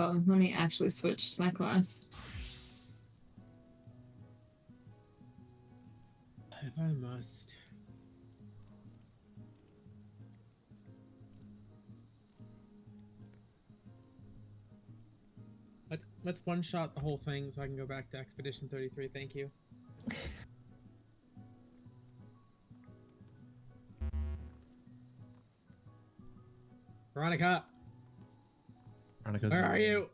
Oh, let me actually switch to my class. If I must. Let's one shot the whole thing so I can go back to Expedition 33. Thank you. Veronica! Where are you?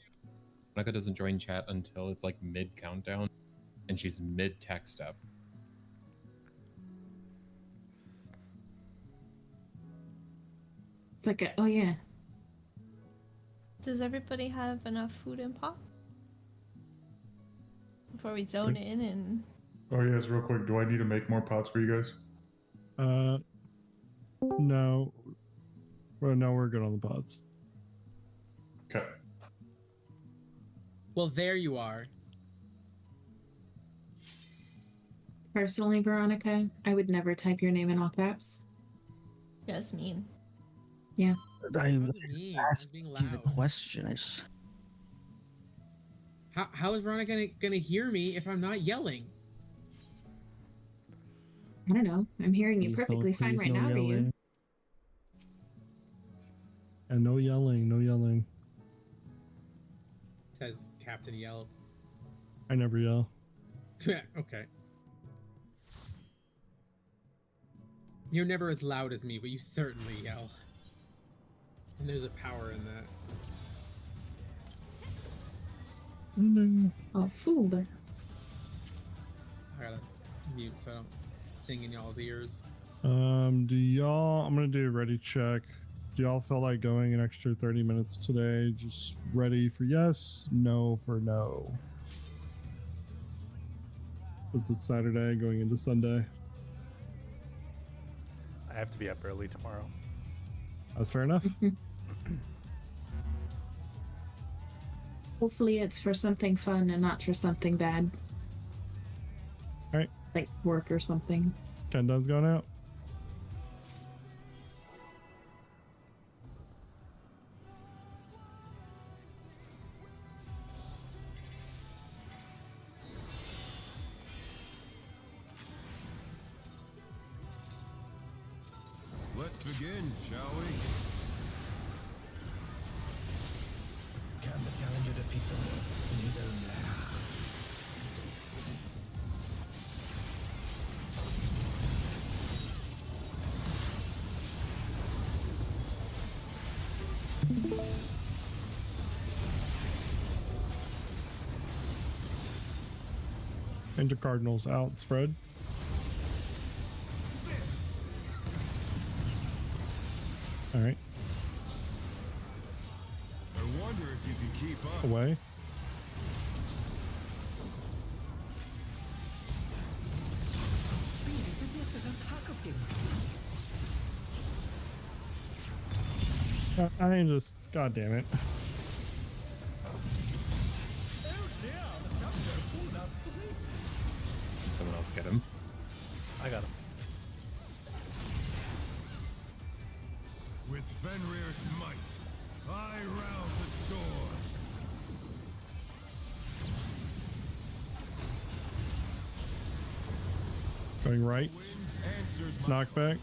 Veronica doesn't join chat until it's like mid countdown, and she's mid text step. It's like, oh yeah. Does everybody have enough food and pop? Before we zone in and... Oh yes, real quick, do I need to make more pots for you guys? No. Well, no, we're good on the pots. Okay. Well, there you are. Personally, Veronica, I would never type your name in all caps. That's mean. Yeah. I asked he's a question. How is Veronica gonna hear me if I'm not yelling? I don't know. I'm hearing you perfectly fine right now, Ryu. And no yelling, no yelling. Says Captain Yell. I never yell. Okay. You're never as loud as me, but you certainly yell. And there's a power in that. Oh, fool. I gotta mute so I don't sing in y'all's ears. Do y'all, I'm gonna do a ready check. Do y'all feel like going an extra 30 minutes today? Just ready for yes, no for no. Since it's Saturday going into Sunday. I have to be up early tomorrow. That's fair enough. Hopefully it's for something fun and not for something bad. Alright. Like work or something. Countdown's going out. Let's begin, shall we? Can the challenger defeat the wolf in his own lair? Enter Cardinals out, spread. All right. I wonder if you can keep up. Away. Speed, it's as if there's a pack of him. I am just, god damn it. Someone else get him. I got him. With Fenrir's might, I rouse a storm. Going right. Knockback.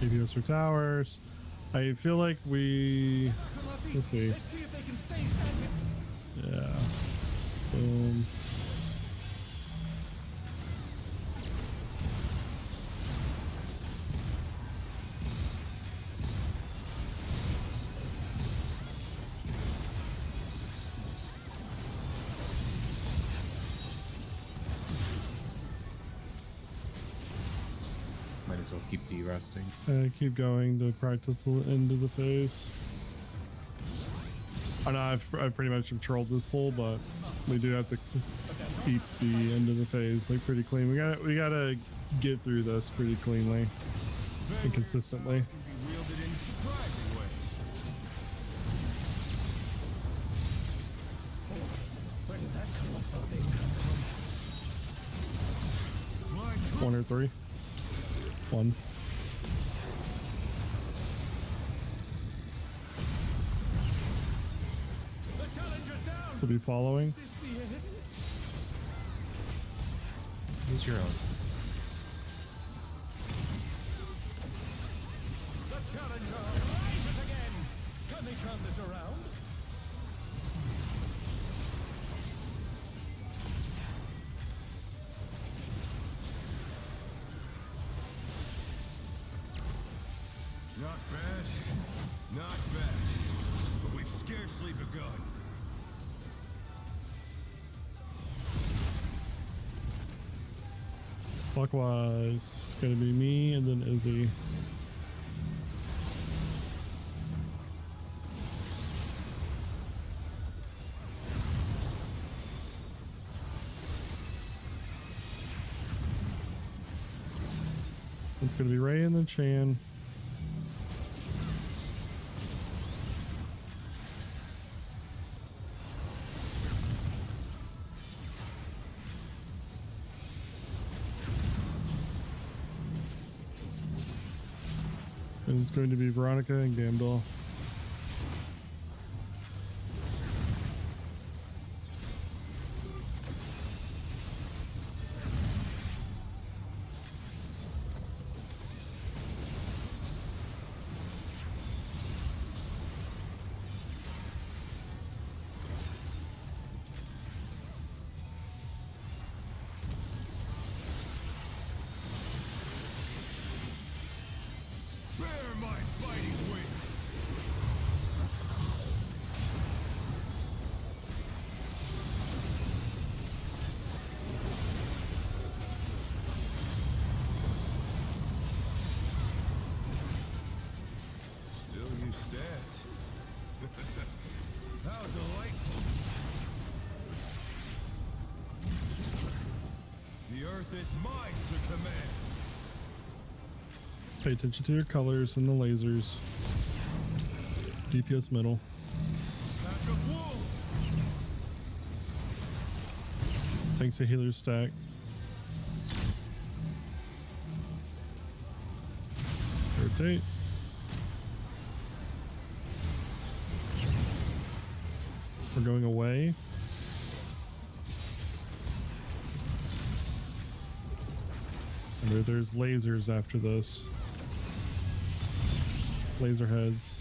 APS for towers. I feel like we. Let's see. Yeah. Boom. Might as well keep de-resting. Keep going to practice the end of the phase. I know I've pretty much controlled this pull, but we do have to keep the end of the phase like pretty clean. We gotta get through this pretty cleanly and consistently. 1 or 3? 1. The challenger's down. Will be following. Is this the end? Use your own. The challenger rises again. Can they turn this around? Not bad. Not bad. But we've scarcely begun. Clockwise. It's gonna be me and then Izzy. It's gonna be Ray and then Chan. And it's going to be Veronica and Gamdol. Bear my fighting wings. Still you stand. How delightful. The earth is mine to command. Pay attention to your colors and the lasers. DPS middle. Pack of wolves. Thanks to healer stack. Rotate. We're going away. And there's lasers after this. Laser heads.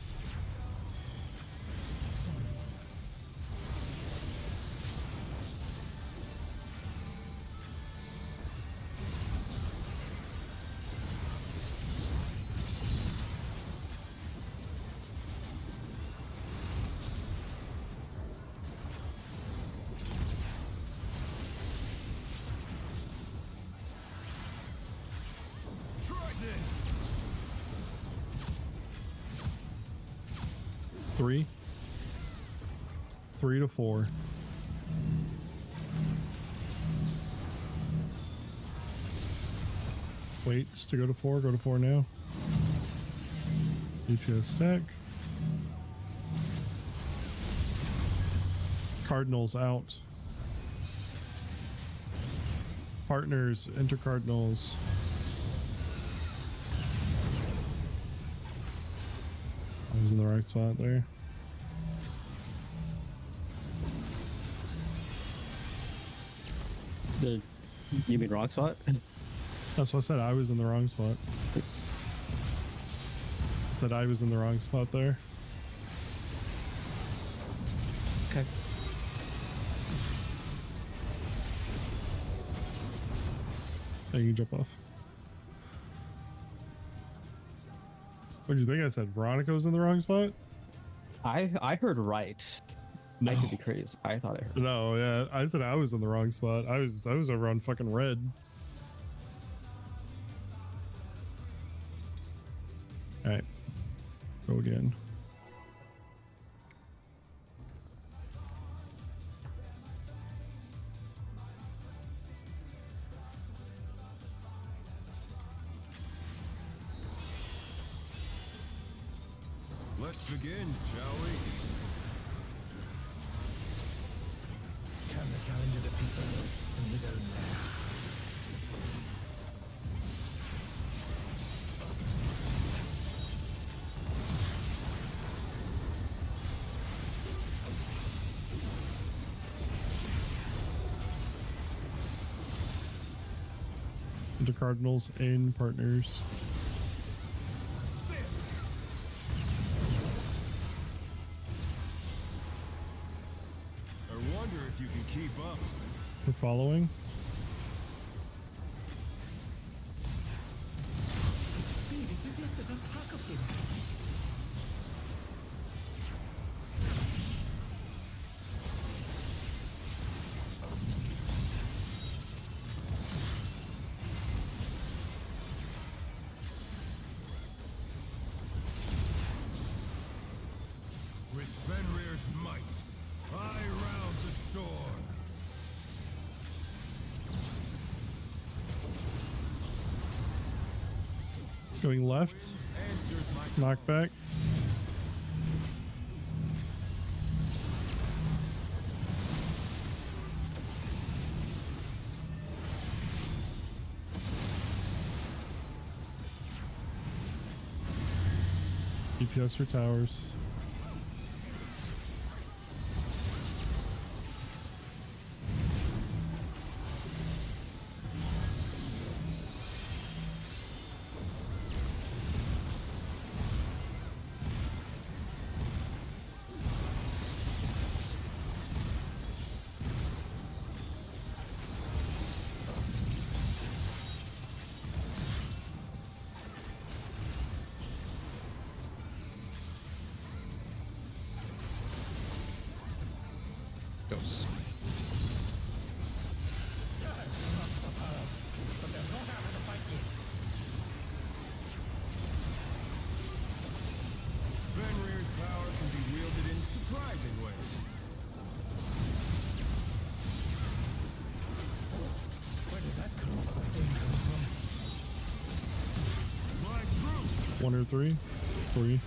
Try this. 3. 3 to 4. Wait to go to 4. Go to 4 now. DPS stack. Cardinals out. Partners enter Cardinals. I was in the right spot there. You mean wrong spot? That's what I said. I was in the wrong spot. I said I was in the wrong spot there. Okay. Now you can jump off. What did you think? I said Veronica was in the wrong spot? I heard right. No. I could be crazy. I thought I heard. No, yeah. I said I was in the wrong spot. I was over on fucking red. Alright. Go again. Let's begin, shall we? Can the challenger defeat the wolf in his own lair? the Cardinals and partners. I wonder if you can keep up. We're following. Speed, it's as if there's a pack of him. With Fenrir's might, I rouse the storm. Going left. Answers my Knockback. DPS for towers. Ghost. Fenrir's power can be wielded in surprising ways. Where did that colorful thing come from? My truth! 1 or 3. 3.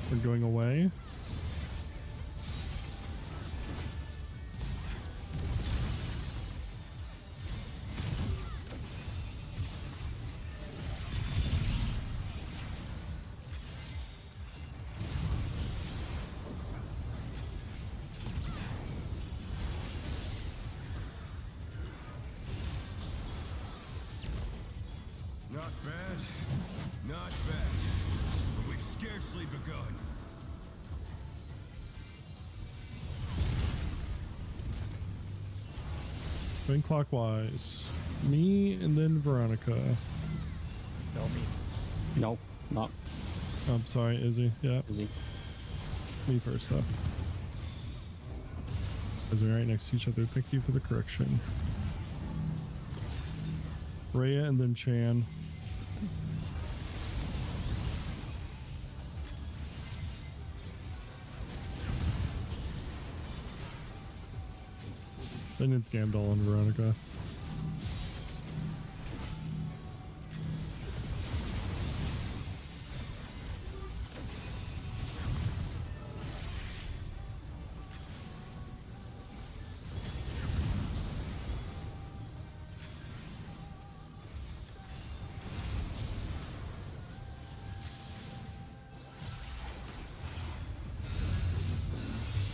We're going away. Not bad. Not bad. But we've scarcely begun. Going clockwise. Me and then Veronica. No me. Nope, not I'm sorry, Izzy. Yeah, Izzy. me first though. As we're right next to each other. Thank you for the correction. Rhea and then Chan. Then it's Gamdol and Veronica.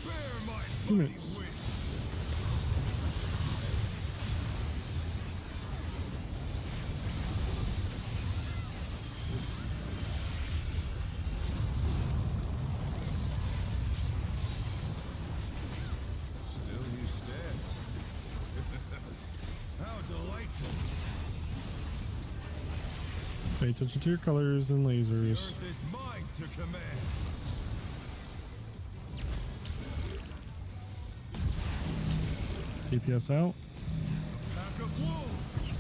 Bear my 2 minutes. wings. Still you stand. How delightful. Pay attention to your colors and The lasers. earth is mine to command. DPS out. Pack of wolves.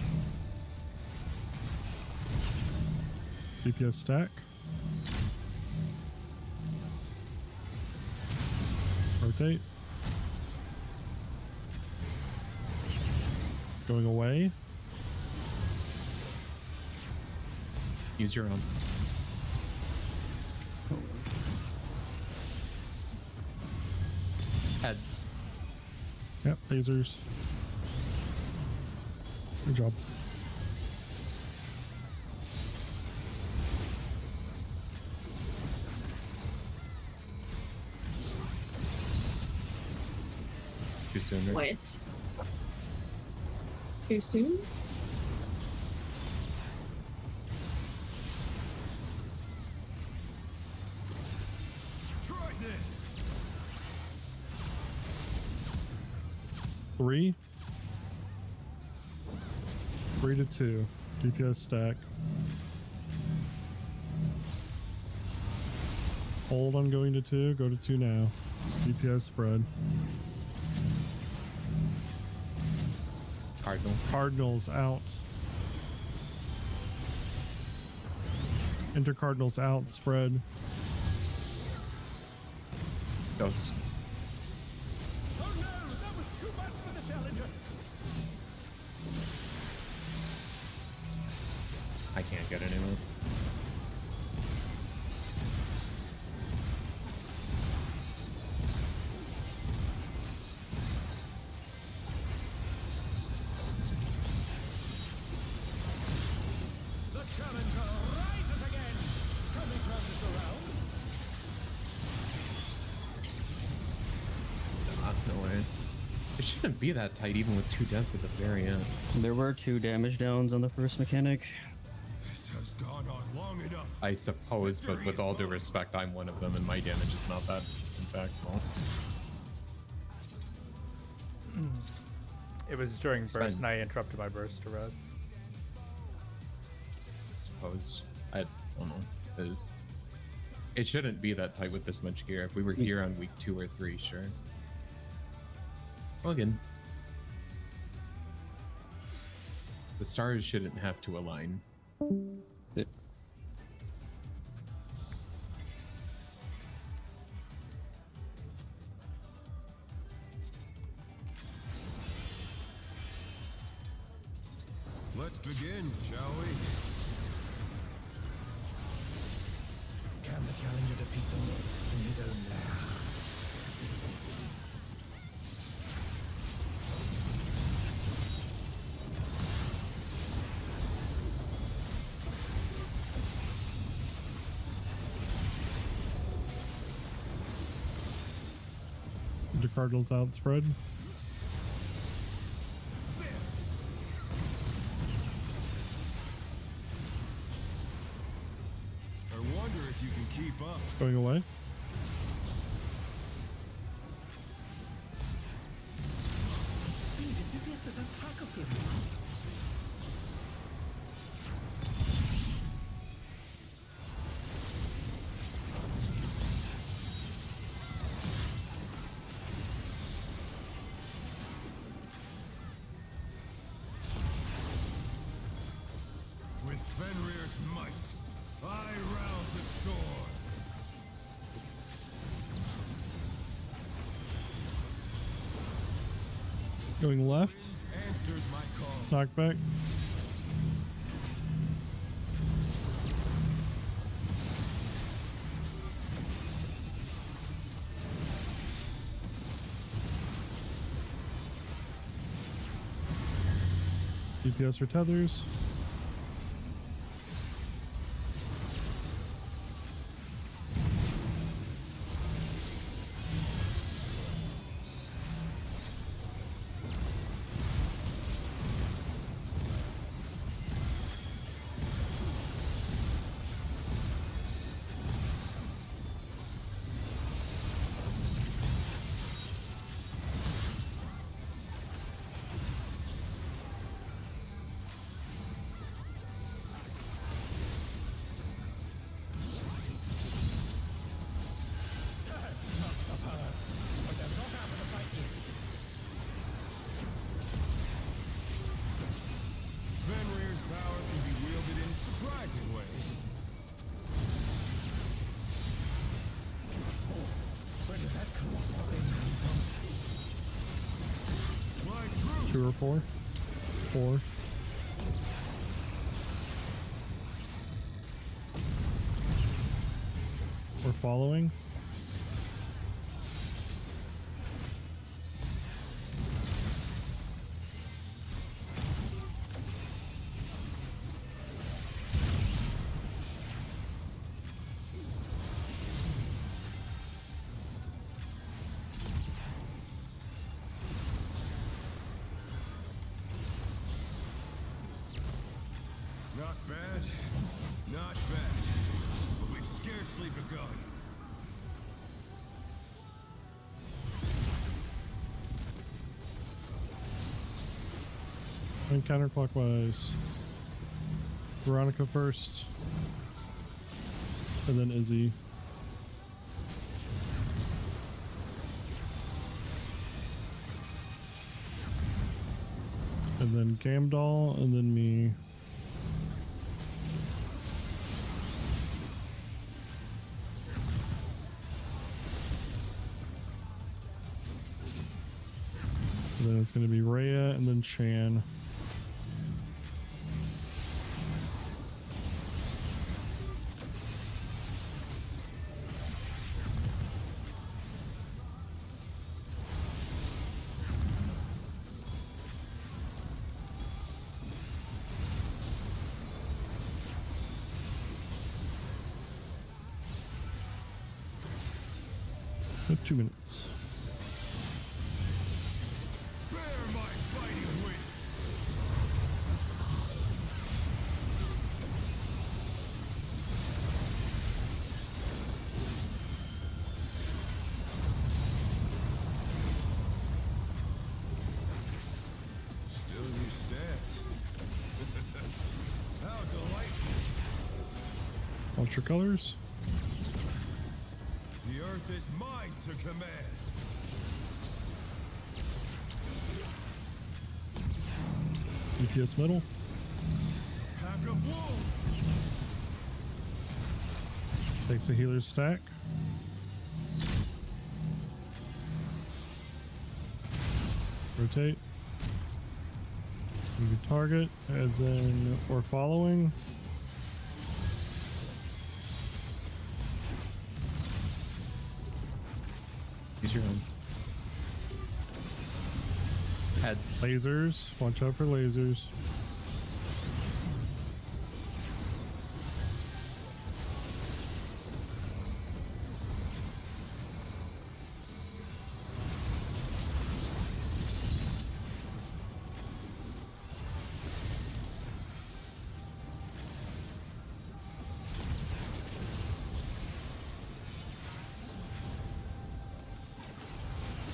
DPS stack. Rotate. Going away. Use your own. Heads. Yep, lasers. Good job. Too soon, right? What? Too soon? Try this. 3 to 2. DPS stack. Hold on going to 2. Go to 2 now. DPS spread. Cardinal. Cardinals out. Enter Cardinals out. Spread. Ghost. Oh no, that was too much for the challenger. I can't get anywhere. The challenger rises again. Can we turn this around? No way. It shouldn't be that tight even with 2 deaths at the very end. There were 2 damage downs on the first mechanic. This has gone on long enough. I suppose, but with all due respect, I'm one of them and my damage is not that impactful. It was during burst Sven. and I interrupted my burst to red. I suppose. I don't know. It shouldn't be that tight with this much gear. If we were here on week 2 or 3, sure. Well, again, the stars shouldn't have to align. It- Let's begin, shall we? Can the challenger defeat the wolf in his own lair? Enter Cardinals out. Spread. I wonder if you can keep up. Going away. Speed, it is yet that attack of him. With Fenrir's might, I rouse the storm. Going left. Answers my call. Knockback. DPS for tethers. Fenrir's power can be wielded in surprising ways. Where did that colossal thing come from? My truth. 2 or 4. 4. We're following. Not bad. Not bad. But we've scarcely begun. And counterclockwise. Veronica first. And then Izzy. And then Gamdal, and then me. And then it's going to be Rhea, and then Chan. At 2 minutes. Bear my fighting wings. Still you stand. How delightful. Ultra colors. The earth is mine to command. DPS middle. Pack of wolves. Takes a healer's stack. Rotate. You can target, and then we're following. Use your own. Heads. Lasers. Watch out for lasers.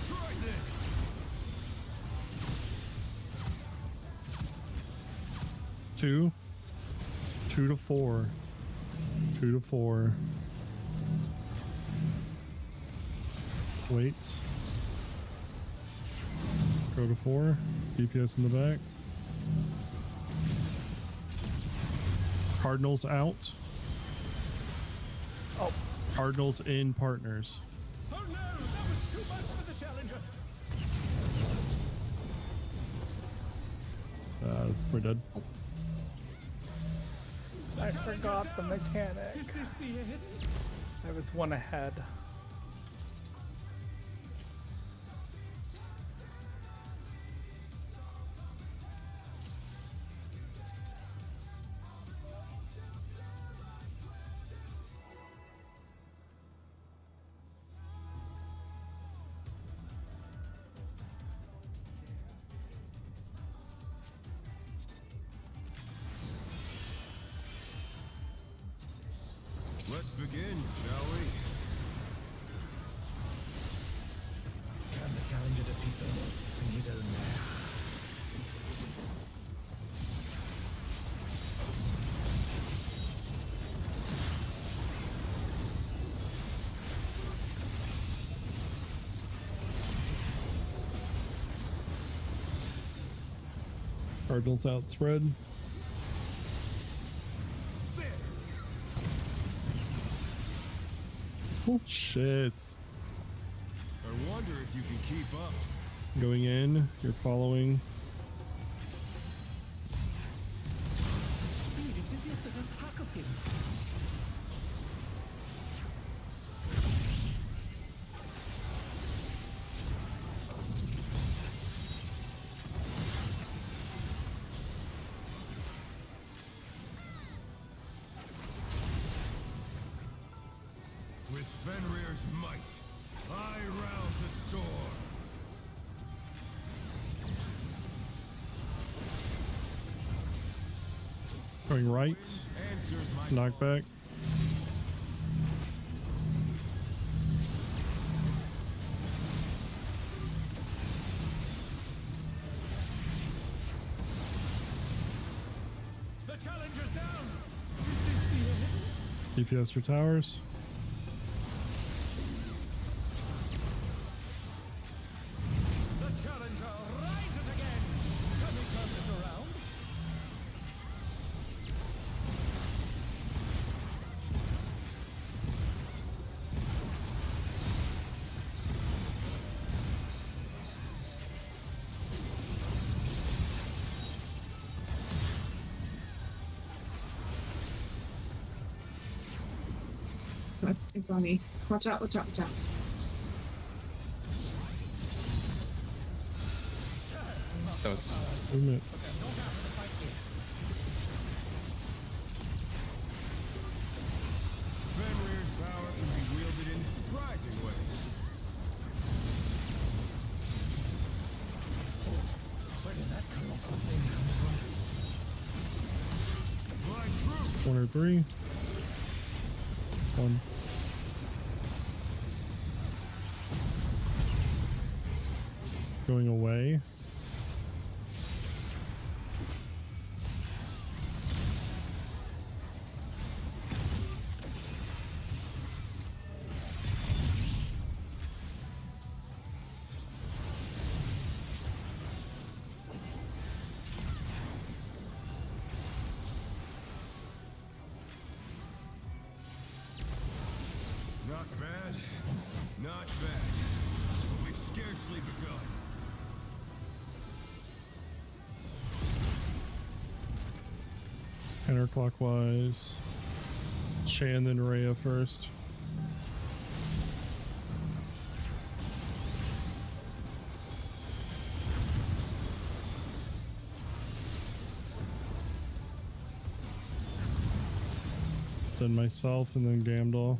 Try this. 2. 2 to 4. 2 to 4. Waits. Go to 4. DPS in the back. Cardinals out. Oh. Cardinals in partners. Oh no, that was too much for the challenger. We're dead. I forgot the mechanic. Is this the end? I was one ahead. Let's begin, shall we? Can the challenger defeat the wolf in his own lair? Cardinals outspread. Oh shit. I wonder if you can keep up. Going in, you're following. Speed, it is yet that attack of him. With Fenrir's might, I rouse a storm. Going right. Answers my Knockback. The challenger's down. DPS for towers. The challenger rises again. Can we turn this around? It's on me. Watch out, watch out, watch out. Those. 2 minutes. Fenrir's power can be wielded in surprising ways. Where did that colossal thing come from? Blind truth. 1 or 3. 1. Going away. Not bad. Not bad. But we've scarcely begun. Counterclockwise. Shan, then Rhea first. Then myself, and then Gamdal.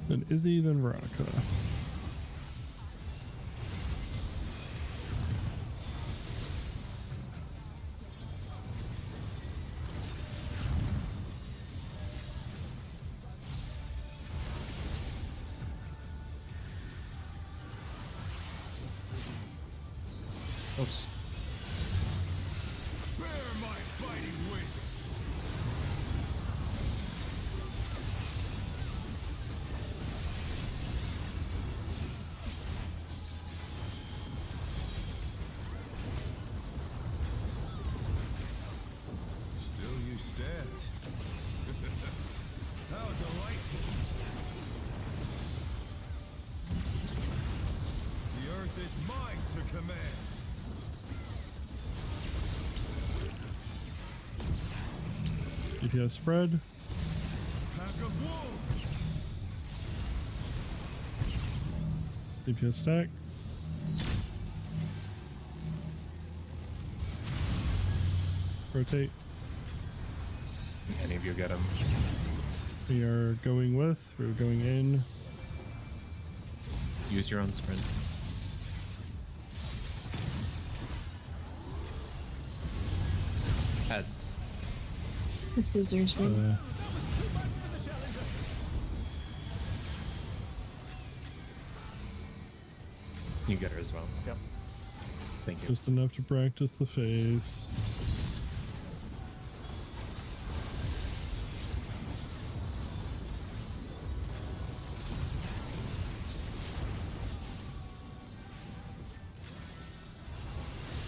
Then Izzy, then Veronica. Bear my fighting wings. Still you stand. How delightful. The earth is mine to command. DPS spread. Pack of wolves. DPS stack. Rotate. Any of you get him? We are going with. We're going in. Use your own sprint. Heads. The scissors ring. You get her as well. Yep. Thank you. Just enough to practice the phase.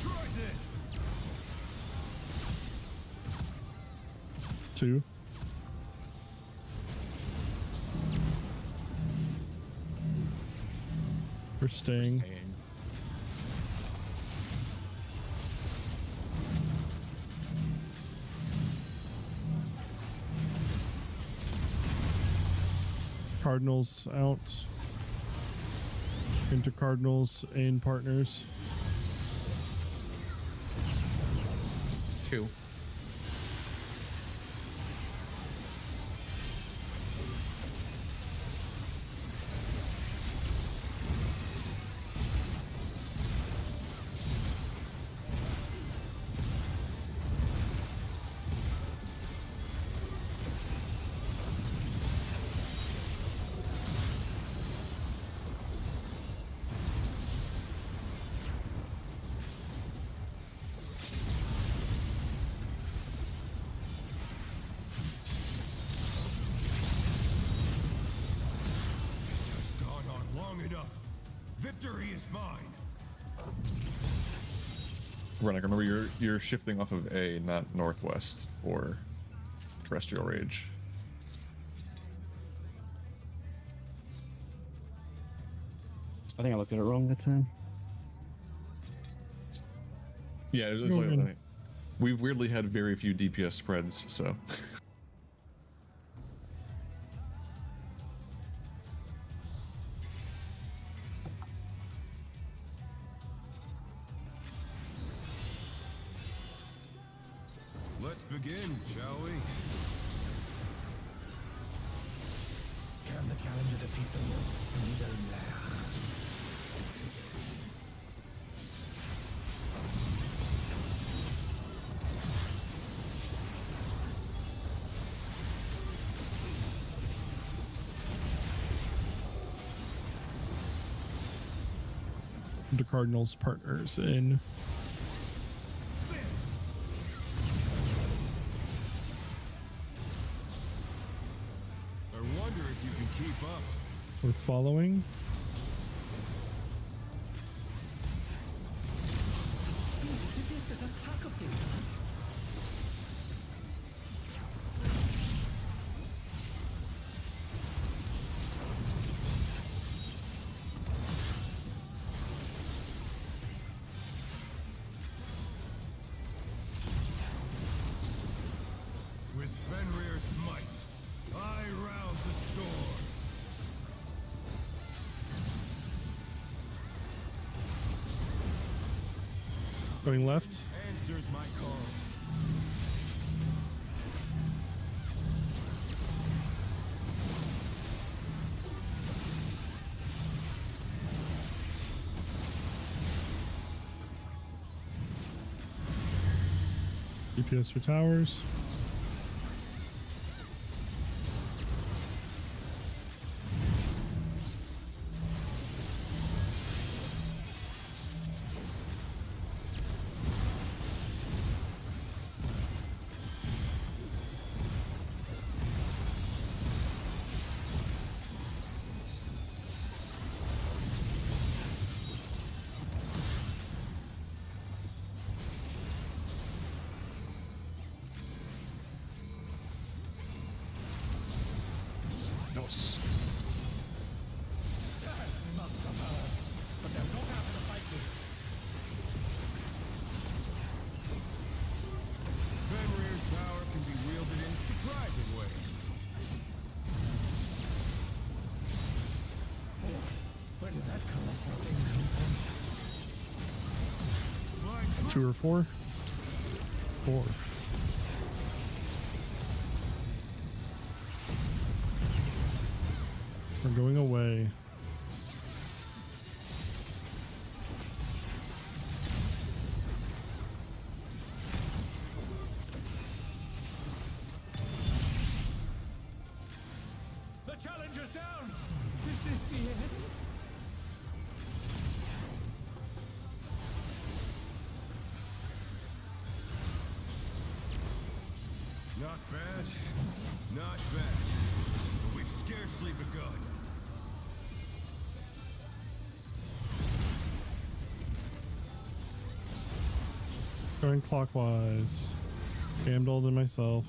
Try this. 2. We're staying. Staying. Cardinals out. Into Cardinals and partners. 2. Victory is mine. Rennick, remember you're shifting off of A, not northwest or terrestrial rage. I think I looked at it wrong that time. Yeah, it's like, we've weirdly had very few DPS spreads, so. Let's begin, shall we? Can the challenger defeat the wolf in his own lair? The Cardinals partners in. I wonder if you can keep up. We're following. With Fenrir's might, I rouse the storm. Going left. Answers my call. DPS for towers. Fenrir's power can be wielded in surprising ways. Where did that colossal thing come from? 2 or 4? 4. We're going away. The challenger's down! Is this the end? Not bad. Not bad. But we've scarcely begun. Going clockwise. Gambled and myself.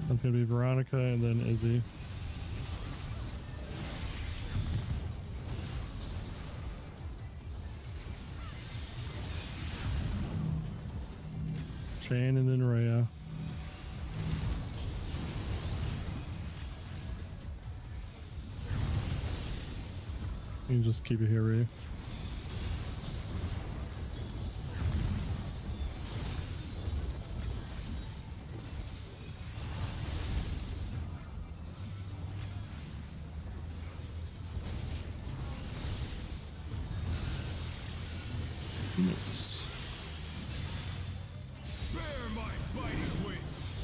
That's gonna be Veronica and then Izzy. Shane and then Rhea. You can just keep it here, Rhea. Nice. Bear my biting wings.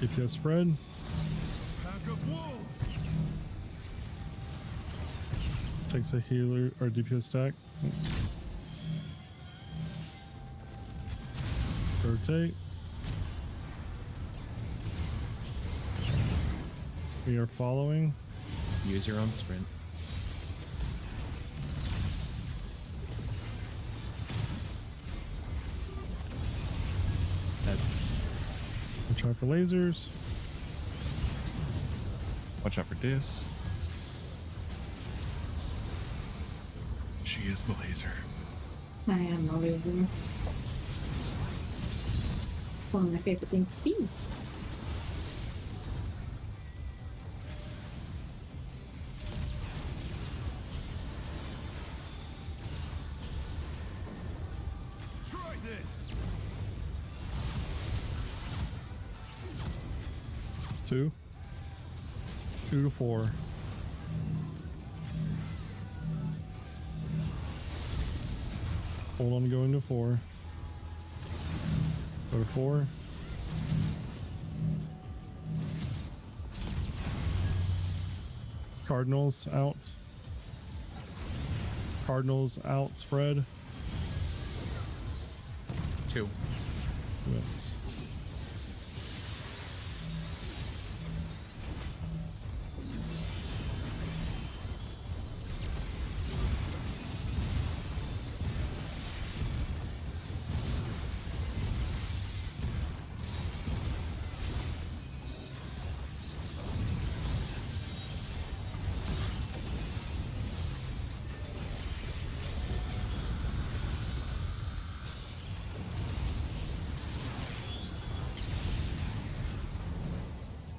DPS spread. Pack of wolves. Takes a healer or DPS stack. Rotate. We are following. Use your own sprint. That's Watch out for lasers. Watch out for this. She is the laser. I am a laser. One of my favorite things to be. Try this. 2 to 4. Hold on to go into 4. Go to 4. Cardinals out. Cardinals out spread. 2. Yes.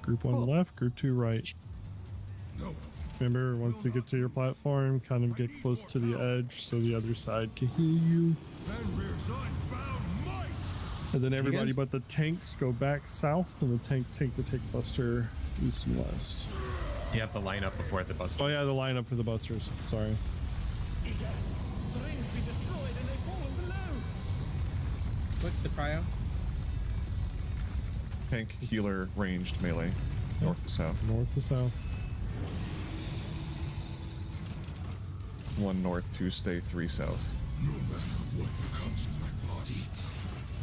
Group 1 left, group 2 right. No. Remember, once you get to your platform, kind of get close to the edge so the other side can heal you. Fenrir's unbound might. And then everybody guys- but the tanks go back south, and the tanks take the tank buster east and west. you have to line up before the bus. Oh yeah, the lineup for the busters. Sorry. Idiots! The ring's been destroyed and they've fallen below! What's the prio? Tank, healer, ranged, melee. North to south. North to south. 1 north, 2 stay, 3 south. No matter what becomes of my body,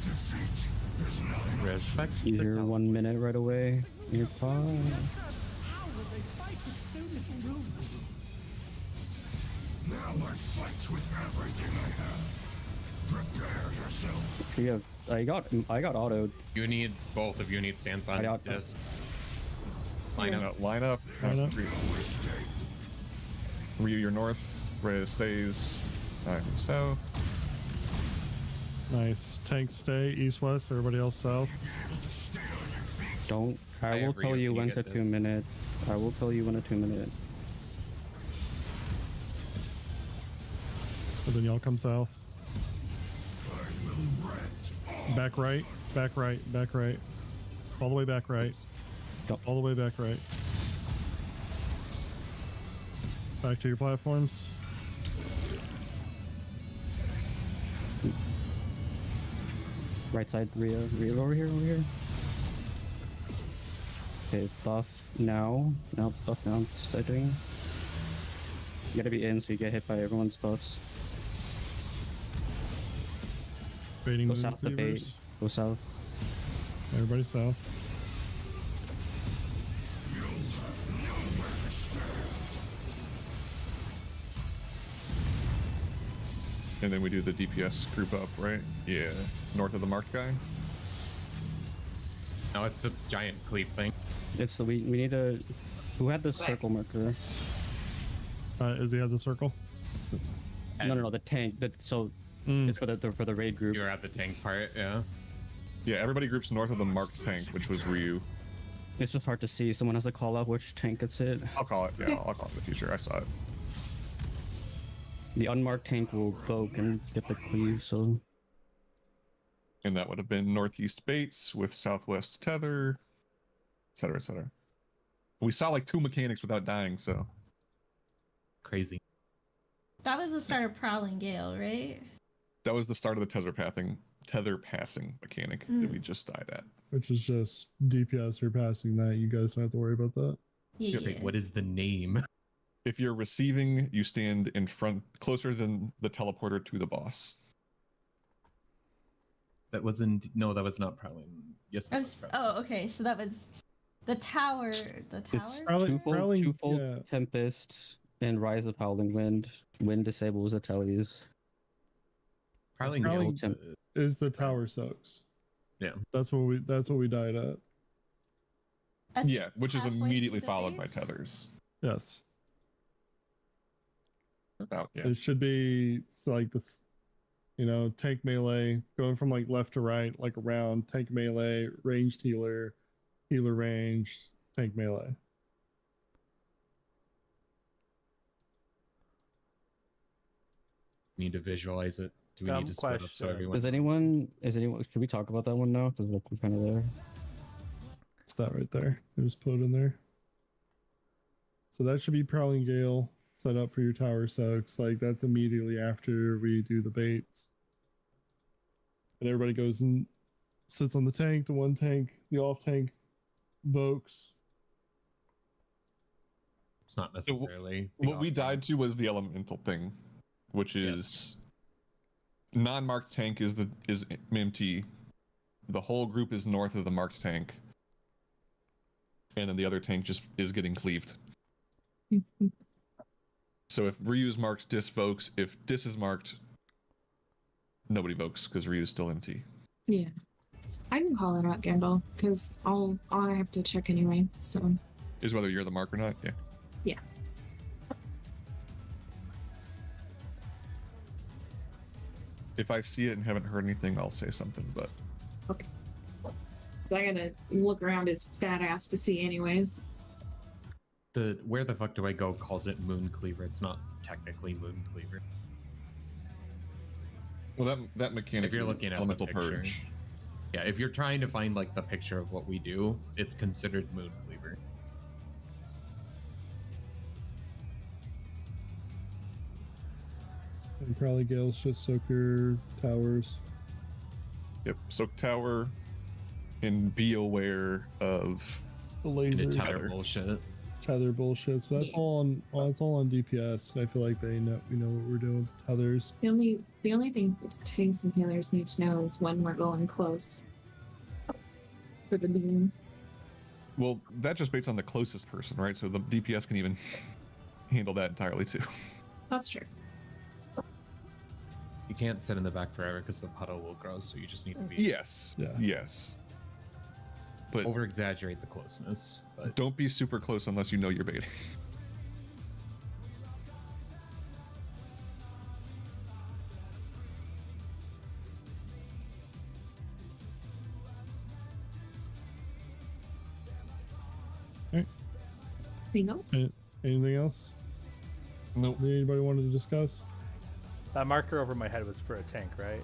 defeat is not an Respect the Either talent. 1 minute right away. You're fine. How will they fight with so little room? Now I fight with everything I have. Prepare yourself. Yeah, I got autoed. You need both of you need stance on I got- this. Line up. Line up. Line up. Ryu, your north. Reyes stays. I'm south. Nice. Tanks stay east west. Everybody else south. Don't. I will agree tell with you you, when get to this. 2 minute. I will tell you when a 2 minute. And then y'all come south. Back right. Back right. Back right. All the way back right. Go. All the way back right. Back to your platforms. Right side, Rio over here, over here. Okay, buff now. No, buff now. Start doing it. You gotta be in so you get hit by everyone's buffs. Baiting Go the south to bait. levers. Go south. Everybody south. And then we do the DPS group up, right? Yeah. North of the marked guy. No, it's the giant cleave thing. It's the we need a. Who had the circle marker? Izzy had the circle. No, the tank. So it's for the raid group. You're at the tank part, yeah. Yeah, everybody groups north of the marked tank, which was Ryu. It's just hard to see. Someone has to call out which tank it's hit. I'll call it. Yeah, I'll call it in the future. I saw it. The unmarked tank will poke and get the cleave. So And that would have been northeast Bates with southwest Tether, etc., etc. We saw like 2 mechanics without dying, so Crazy. That was the start of Prowling Gale, right? that was the start of the Tether pathing. tether passing mechanic that we just died at. Which is just DPS for passing that. You guys don't have to worry about that. Yeah. Wait, what is the name? If you're receiving, you stand in front, closer than the teleporter to the boss. That wasn't. No, that was not Prowling. Yes. That was Prowling. Oh, okay. So that was the tower. The tower. It's Prowling- twofold yeah. Tempest and Rise of Howling Wind. Wind disables Ateliers. Prowling Prowling- Gale Is the tower soaks. Yeah. That's what we died at. That's Yeah, which is halfway immediately through the followed by phase? tethers. Yes. About, yeah. It should be it's like this, tank melee, going from like left to right, like around, tank melee, ranged healer, healer ranged, tank melee. Need to visualize it. Do we Dumb need to split up so question. everyone? Is anyone? Should we talk about that one now? Because we're kind of there. It's that right there. It was put in there. So that should be Prowling Gale set up for your tower soaks. Like that's immediately after we do the baits. And everybody goes and sits on the tank, the one tank, the off tank, Vokes. It's not necessarily. What we died to was the elemental thing, which is non-marked tank is MT. The whole group is north of the marked tank. And then the other tank just is getting cleaved. So if Ryu's marked, Dis Vokes. If Dis is marked, nobody Vokes because Ryu's still MT. Yeah. I can call it out, Gandalf, because I have to check anyway, so. Is whether you're the mark or not? Yeah. Yeah. If I see it and haven't heard anything, I'll say something, but Okay. I gotta look around his fat ass to see anyways. The where the fuck do I go calls it Moon Cleaver. It's not technically Moon Cleaver. well that mechanic If you're is looking at the elemental picture. purge. Yeah, if you're trying to find like the picture of what we do, it's considered Moon Cleaver. And probably Gale's just soaker towers. Yep. Soak tower and be aware of The And laser it's Tether. tether bullshit. tether bullshit. So that's all on it's all on DPS. I feel like we know what we're doing. Tethers. The only thing tanks and healers need to know is when we're going close. For the beam. well, that just based on the closest person, right? So the DPS can even handle that entirely too. That's true. You can't sit in the back forever because the puddle will grow, so you just need to be Yes. Yeah. Yes. But over exaggerate the closeness. But don't be super close unless you know you're baiting. Bingo. Anything else? Nope. Anybody wanted to discuss? That marker over my head was for a tank, right?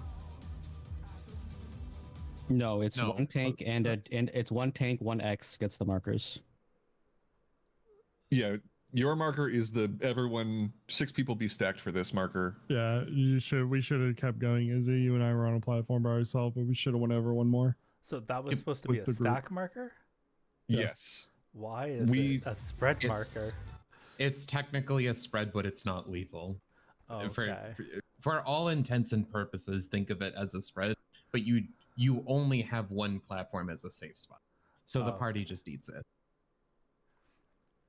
No, it's No. one tank and it's one tank, one X gets the markers. Yeah, your marker is the everyone 6 people be stacked for this marker. Yeah, we should have kept going. Izzy, you and I were on a platform by ourselves, but we should have went over one more. So that was Yep, supposed to be a with the group. stack marker? Yes. Why is We- it a spread It's- marker? it's technically a spread, but it's not lethal. Okay. For all intents and purposes, think of it as a spread, but you only have one platform as a safe spot, so the Oh, party okay. just eats it.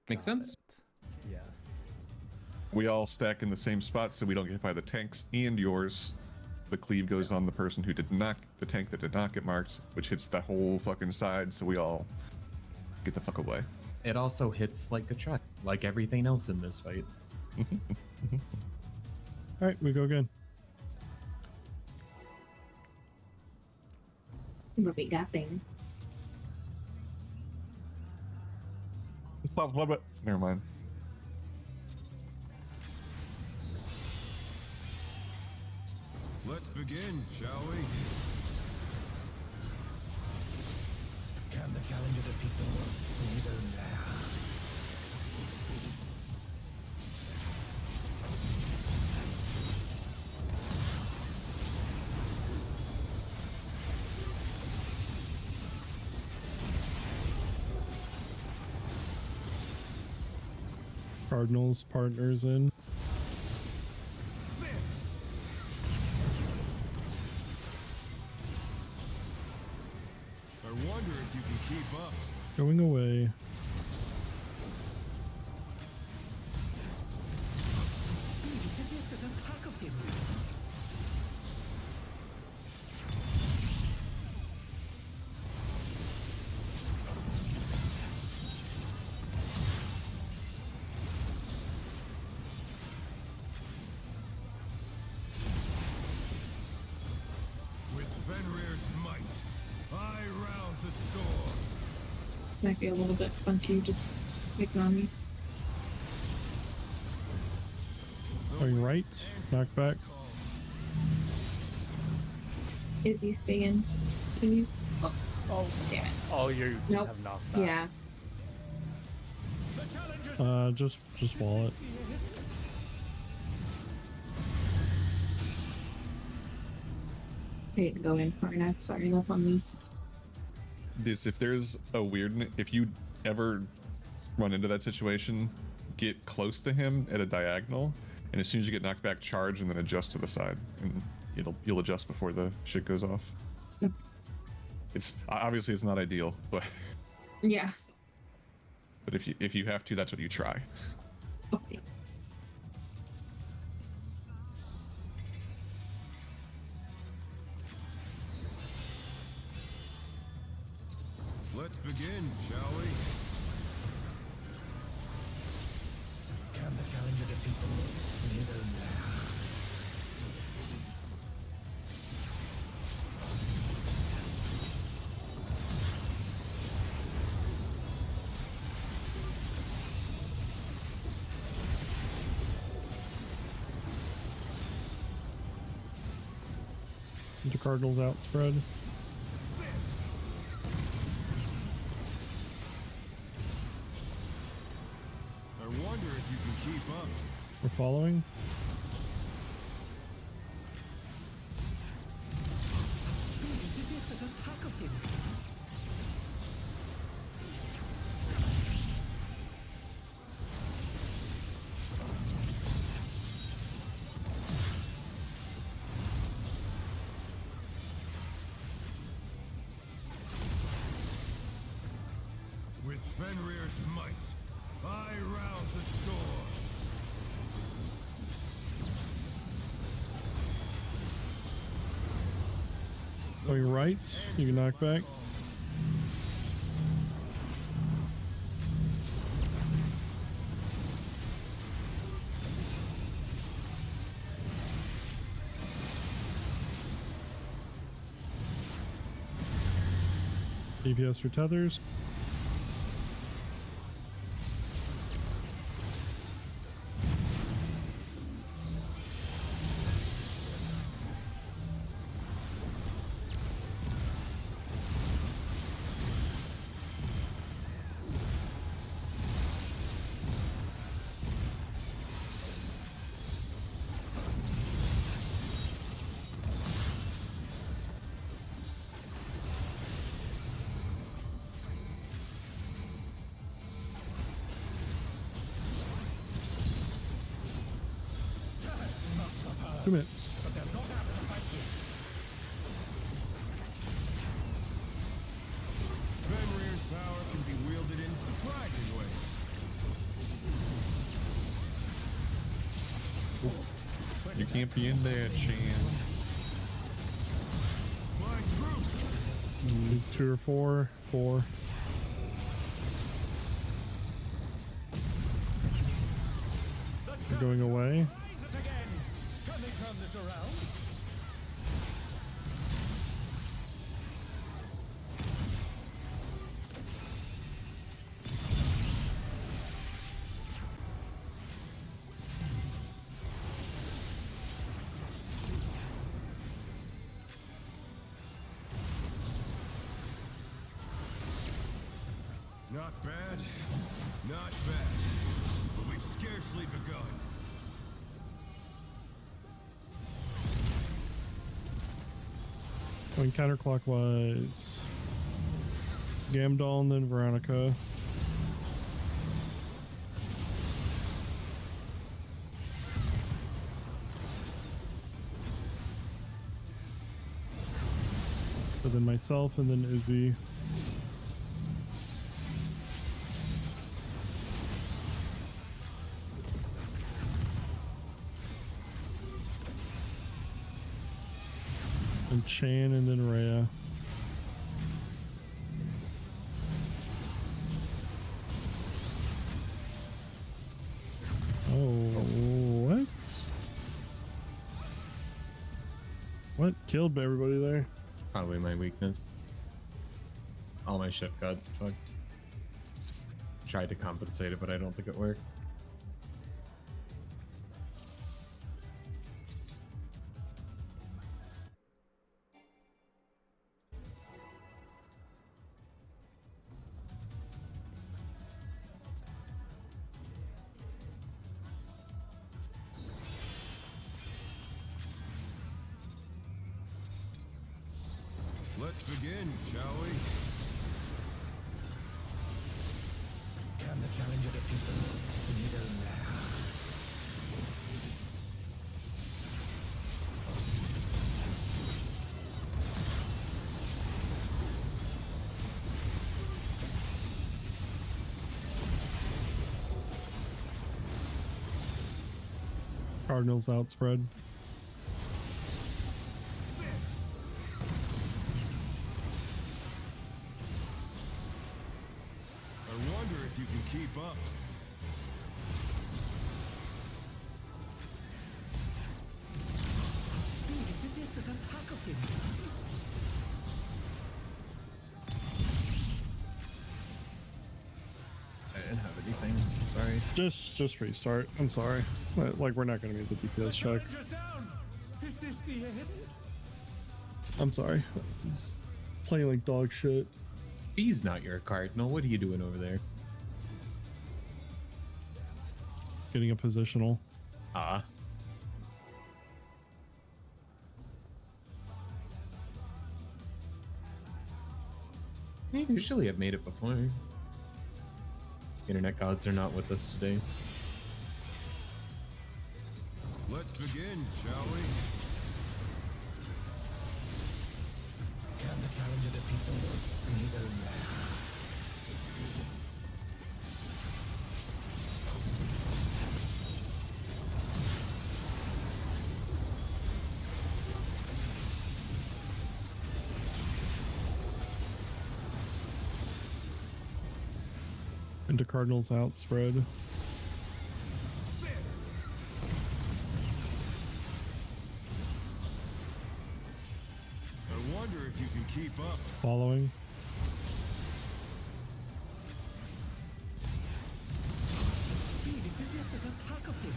Make Got sense? it. Yes. We all stack in the same spot so we don't get hit by the tanks and yours. The cleave goes on the person who did not, the tank that did not get marked, which hits the whole fucking side, so we all get the fuck away. It also hits like a truck, like everything else in this fight. All right, we go again. What we got there? Never mind. Let's begin, shall we? Can the challenger defeat the wolf in his own lair? Cardinals partners in. I wonder if you can keep up. Going away. It's as if there's a pack of him. With Fenrir's might, I rouse the storm. This might be a little bit funky, just ignore me. Going right. Knock back. Izzy, stay in. Can you? Oh, Damn it. oh, you Nope. have knocked back. Yeah. Just wall it. I didn't go in far enough. Sorry, that's on me. This, if there's a weird, if you ever run into that situation, get close to him at a diagonal, and as soon as you get knocked back, charge and then adjust to the side, and you'll adjust before the shit goes off. It's obviously it's not ideal, but Yeah. but if you have to, that's what you try. Okay. Let's begin, shall we? Can the challenger defeat the wolf in his own lair? The Cardinals outspread. I wonder if you can keep up. We're following. It's as if there's a pack of him. With Fenrir's might, I rouse the storm. Going right. You can knock back. DPS for tethers. Commits. Fenrir's power can be wielded in surprising ways. You can't be in there, Chan. My troop! 2 or 4. 4. We're going away. Can they turn this around? Not bad, not bad. But we've scarcely begun. Going counterclockwise. Gamdal and then Veronica. But then myself and then Izzy. And Chan and then Rhea. Oh, what? What killed everybody there? Probably my weakness. All my shit got fucked. Tried to compensate it, but I don't think it worked. Let's begin, shall we? Can the challenger defeat the moon in his own lair? Cardinals outspread. I wonder if you can keep up. Speed, it's as if there's a pack of him. I didn't have anything. Sorry. Just restart. I'm sorry. Like, we're not gonna make the DPS check. Down. Is this the end? I'm sorry. It's playing like dog shit. He's not your cardinal. What are you doing over there? Getting a positional. Ah. Usually I've made it before. Internet gods are not with us today. Let's begin, shall we? Can the challenger defeat the moon in his own lair? Into Cardinals outspread. I wonder if you can keep up. Following. Speed, it's as if there's a pack of him.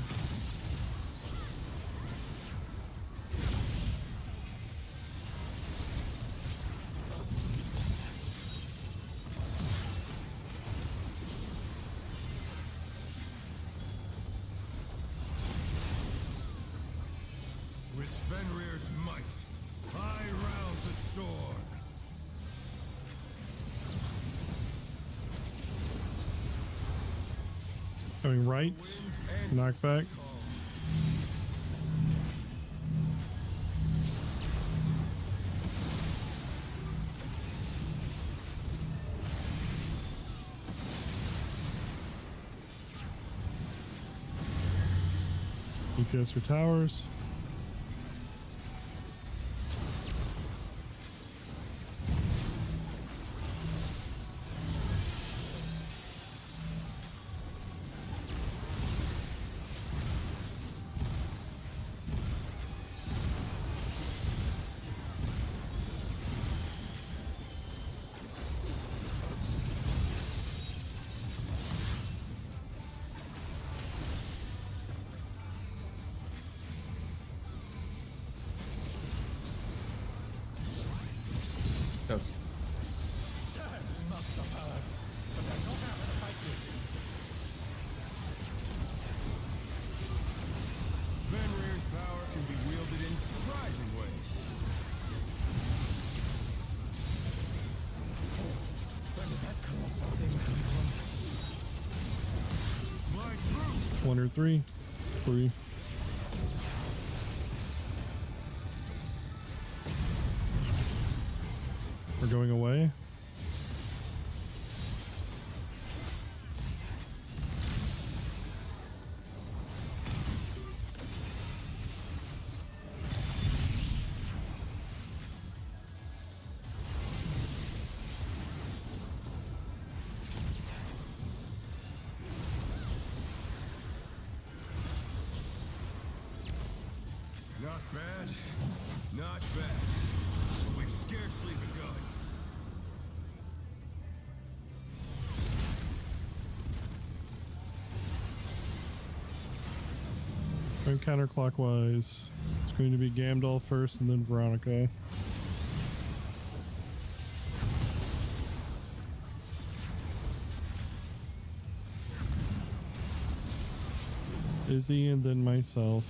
With Fenrir's might, I rouse a storm. Going right. Knockback. DPS for towers. Ghost. Must have heard, but they're not out of the fight with. Fenrir's power can be wielded in surprising ways. Where did that colossal thing come from? My truth! 1 or 3. 3. We're going away. Not bad. Not bad. But we've scarcely begun. Going counterclockwise. It's going to be Gamdol first and then Veronica. Izzy and then myself.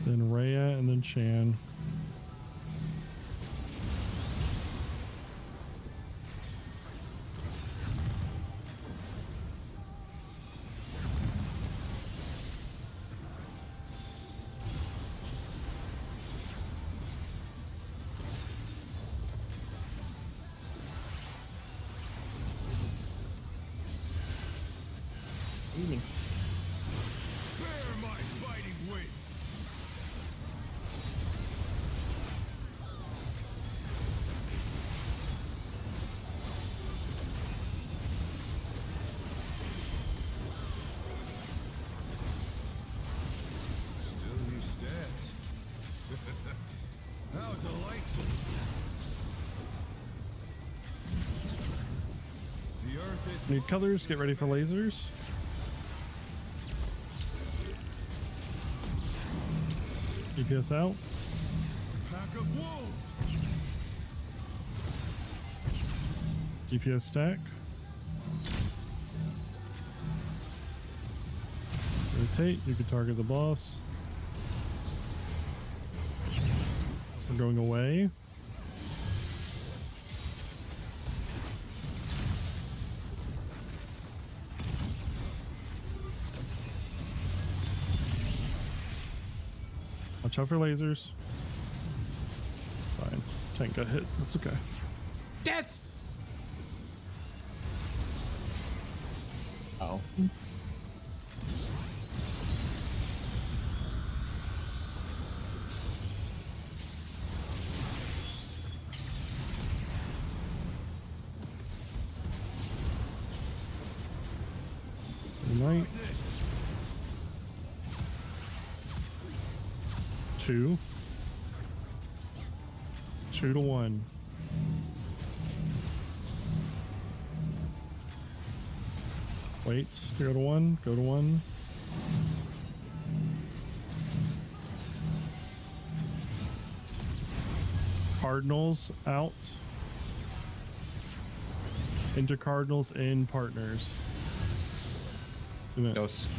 Then Rhea and then Shan. Bear my fighting wings. Still new stat. How delightful. The earth is Need colors, get ready for lasers. DPS out. pack of wolves. DPS stack. Rotate, you can target the boss. We're going away. Watch out for lasers. It's fine. Tank got hit. That's okay. Death! Oh. Good night. 2 to 1. Wait, go to 1, go to 1. Cardinals out. Into Cardinals in partners. 2 minutes.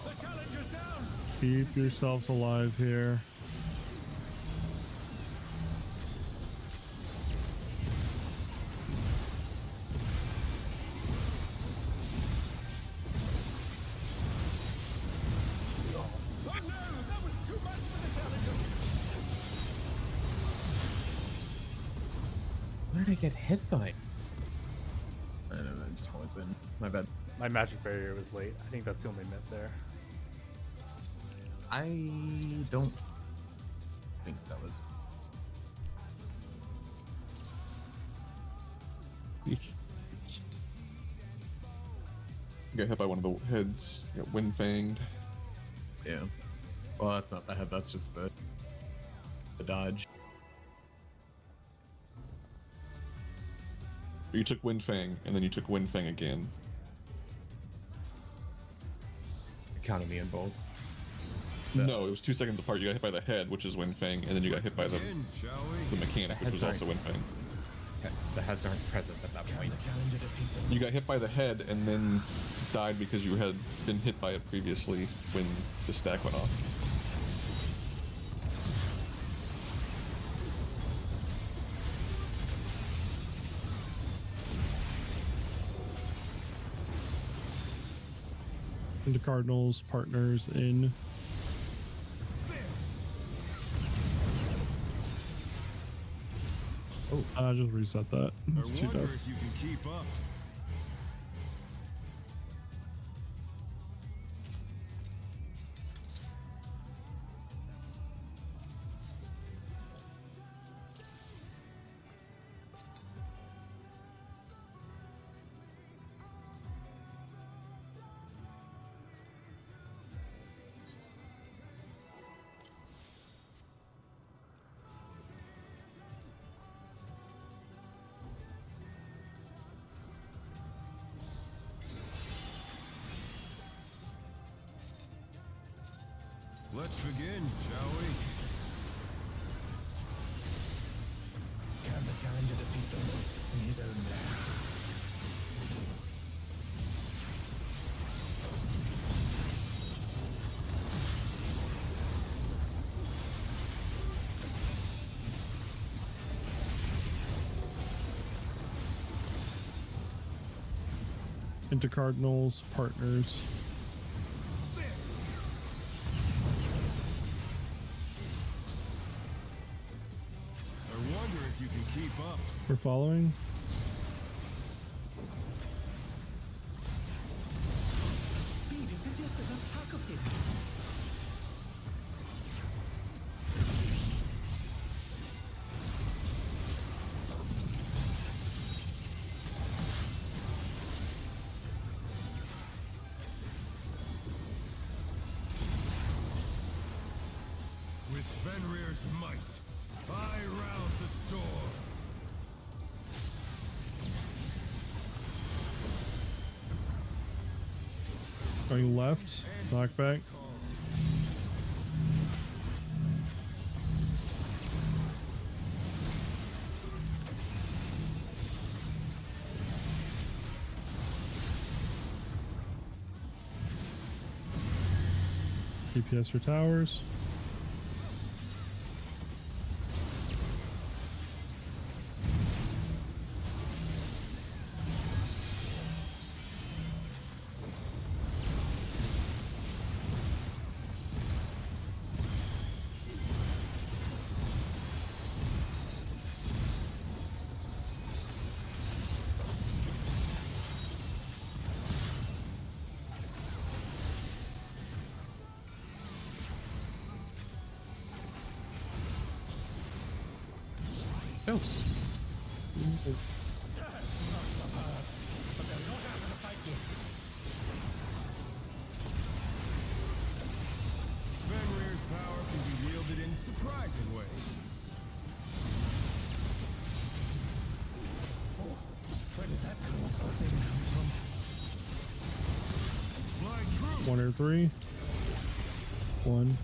The challenger's down. Keep yourselves alive here. Oh no, that was too much for the challenger. Where did I get hit by? I don't know, I just wasn't. My bad. My magic barrier was late. I think that's the only myth there. I don't think that was. You got hit by one of the heads. You got wind fanged. Yeah. Well, that's not the head. That's just the dodge. You took wind fang, and then you took wind fang again. Counted me in both. No, it was 2 seconds apart. You got hit by the head, which is wind fang, and then you got hit by the Begin, shall we? mechanic, which was also wind fang. Okay. The heads aren't present at that Can point. the challenger defeat the You got hit by the head, and then died because you had been hit by it previously when the stack went off. Into Cardinals, partners in. Oh, I just reset that. It's I 2 wonder deaths. if you can keep up. Let's begin, shall we? Can the challenger defeat the wolf in his own lair? Into Cardinals, partners. I wonder if you can keep up. We're following. Speed, it's as if there's a pack of him. With Fenrir's might, I rouse the storm. Going left, knockback. DPS for towers. Else. Fenrir's power can be wielded in surprising ways. Where did that colossal thing come from? Blind truth. 1 or 3. 1.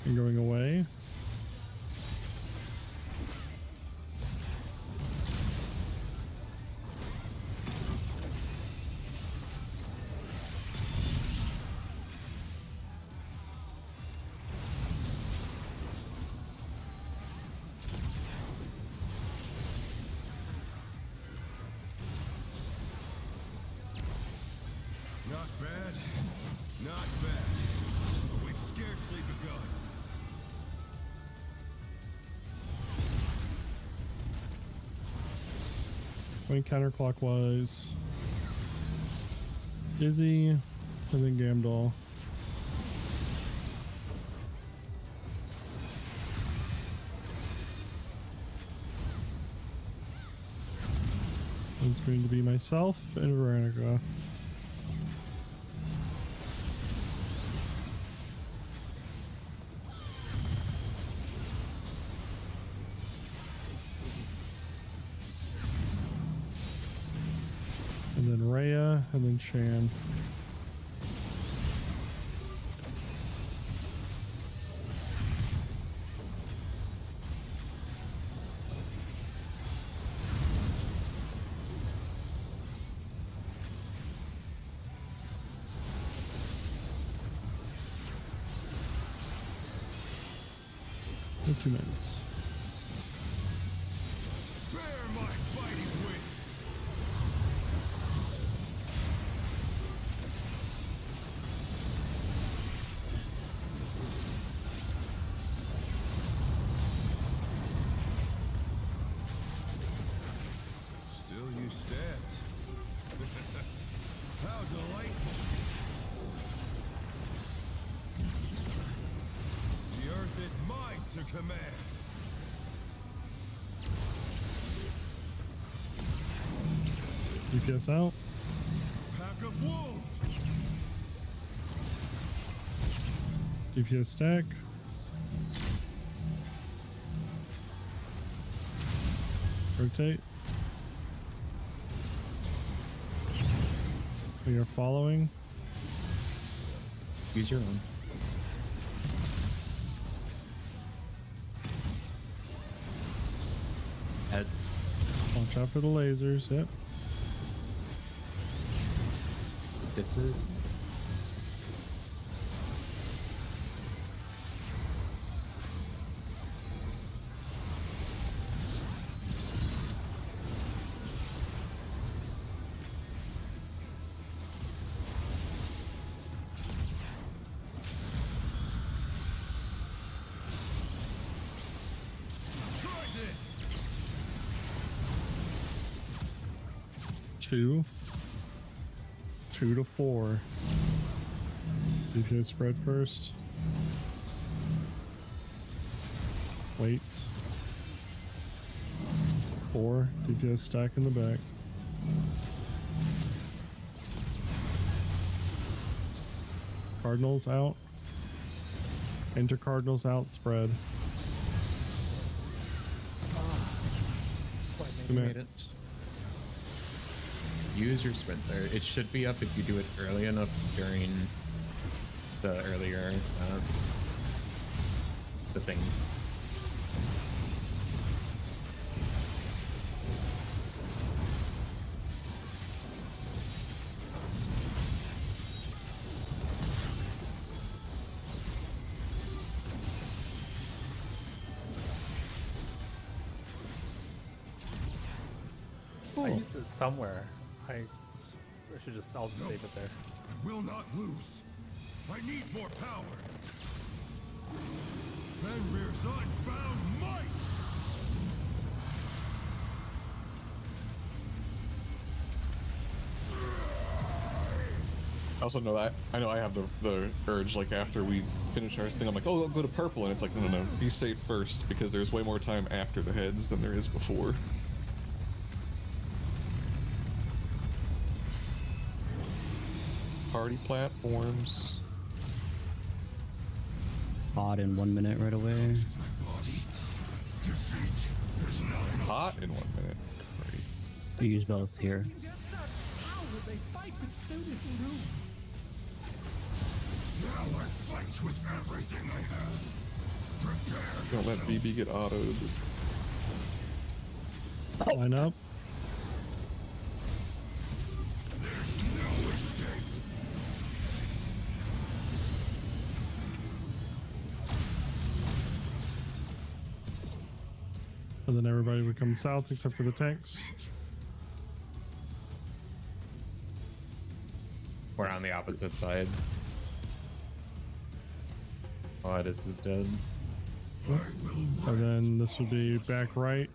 And going away. Not bad. Not bad. But we've scarcely begun. Going counterclockwise. Izzy, and then Gamdol. It's going to be myself and Veronica. And then Rhea, and then Shan. For 2 minutes. Bear my fighting wings. command. DPS out. Pack of wolves. DPS stack. Rotate. We are following. Use your own. Heads. Watch out for the lasers. Yep. This is. Try this. 2 to 4. DPS spread first. Wait. 4. DPS stack in the back. Cardinals out. Enter Cardinals out. Spread. Commit. Use your sprint there. It should be up if you do it early enough during the earlier the thing. I used it somewhere. I should just, I'll just save it there. Will not lose. I need more power. Fenrir's unbound might. I also know that I know I have the urge, like after we finish our thing, I'm like, oh, I'll go to purple, and it's like, no, be safe first, because there's way more time after the heads than there is before. Party platforms. Hot in 1 minute right away. Hot in 1 minute. Great. We use both here. How will they fight with so little room? Now I fight with everything I have. Prepare. Don't let BB get autoed. Line up. There's no escape. And then everybody would come south except for the tanks. We're on the opposite sides. Oh, this is dead. And then this would be back right.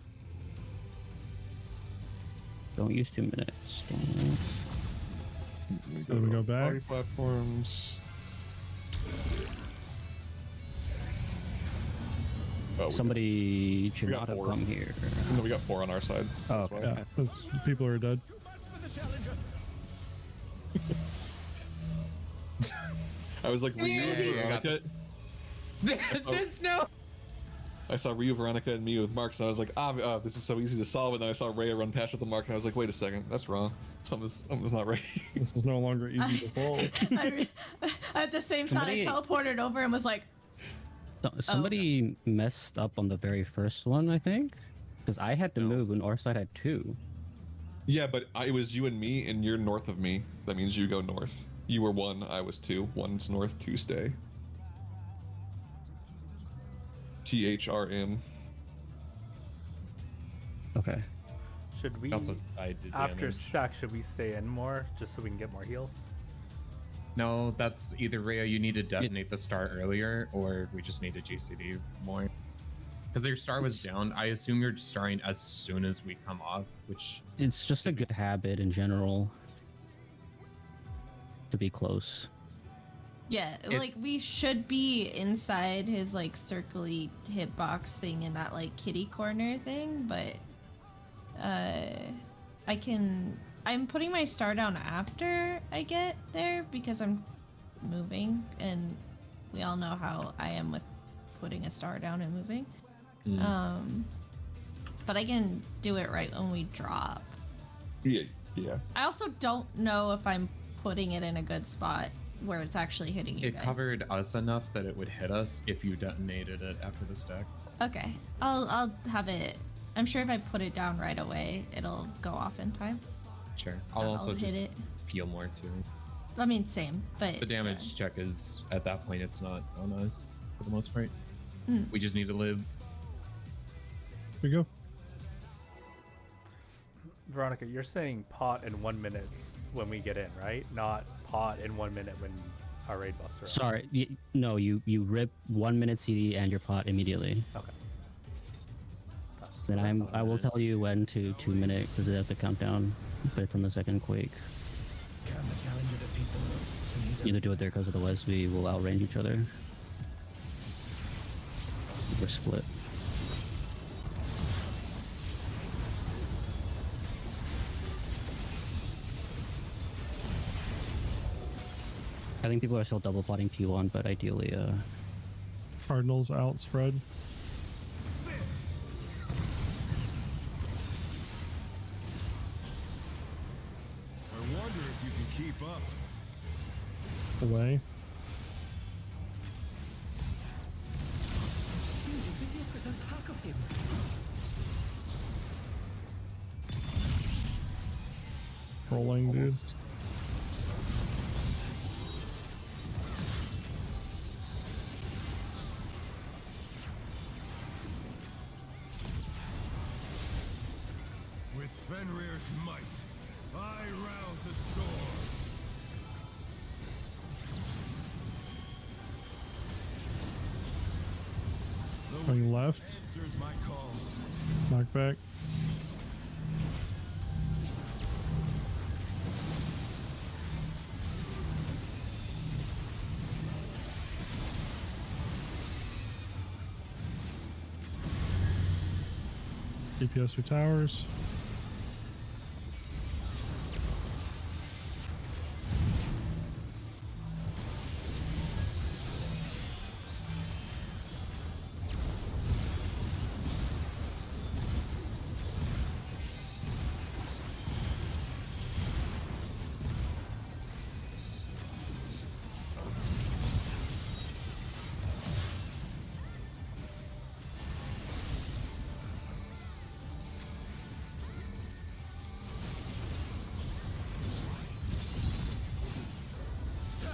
Don't use 2 minutes. Then we go back. Party platforms. Oh, Somebody should we got not have 4. come here. No, we got 4 on our side. Oh, as well. Yeah, those people are dead. I was like, Ryu, Veronica. No. I saw Ryu, Veronica, and me with marks, and I was like, this is so easy to solve. And then I saw Rhea run past with the mark, and I was like, wait a second, that's wrong. Something's not right. This is no longer easy to solve. At the same time, I teleported over and was like, Somebody messed up on the very first one, I think, because I had to move and our side had 2. Yeah, but it was you and me, and you're north of me. That means you go north. You were 1, I was 2. 1's north, 2 stay. THRM. Okay. Should we, Also, I did after damage. stack, should we stay in more just so we can get more heals? No, that's either Rhea, you need to detonate the star earlier, or we just need to GCD more. Because your star was down. I assume you're starring as soon as we come off, which... It's just a good habit in general to be close. Yeah, like we should be inside his like circly hitbox thing in that like kitty corner thing, but I'm putting my star down after I get there because I'm moving, and we all know how I am with putting a star down and moving. But I can do it right when we drop. Yeah. I also don't know if I'm putting it in a good spot where it's actually hitting you It guys. covered us enough that it would hit us if you detonated it after the stack. Okay, I'll have it. I'm sure if I put it down right away, it'll go off in time. Sure. I'll also hit just it. feel more too. I mean, same, but The damage check is, at that point, it's not on us for the most part. Mm. We just need to live. Here we go. Veronica, you're saying pot in 1 minute when we get in, right? Not pot in 1 minute when our raid buster. Sorry, no, you rip 1 minute CD and your pot immediately. Okay. Then I will tell you when to 2 minute because they have to count down, but it's on the second quake. Can the challenger defeat the move? Either do it there because otherwise we will outrange each other. We're split. I think people are still double potting P1, but ideally, Cardinals outspread. I wonder if you can keep up. Away. Rolling, dude. With Fenrir's might, I rouse a storm. Going left. Answers my call. Knock back. DPS for towers.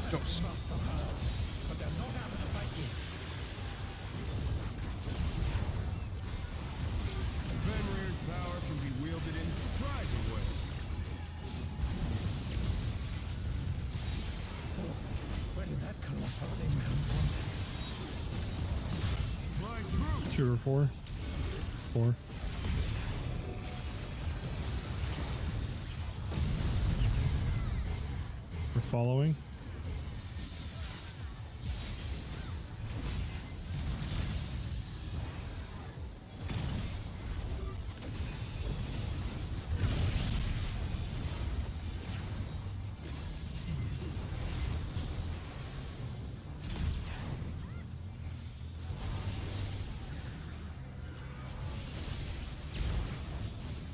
But they're not out of the fight yet. Fenrir's power can be wielded in surprising ways. Where did that colossal thing come from? Fly true. 2 or 4. 4. We're following.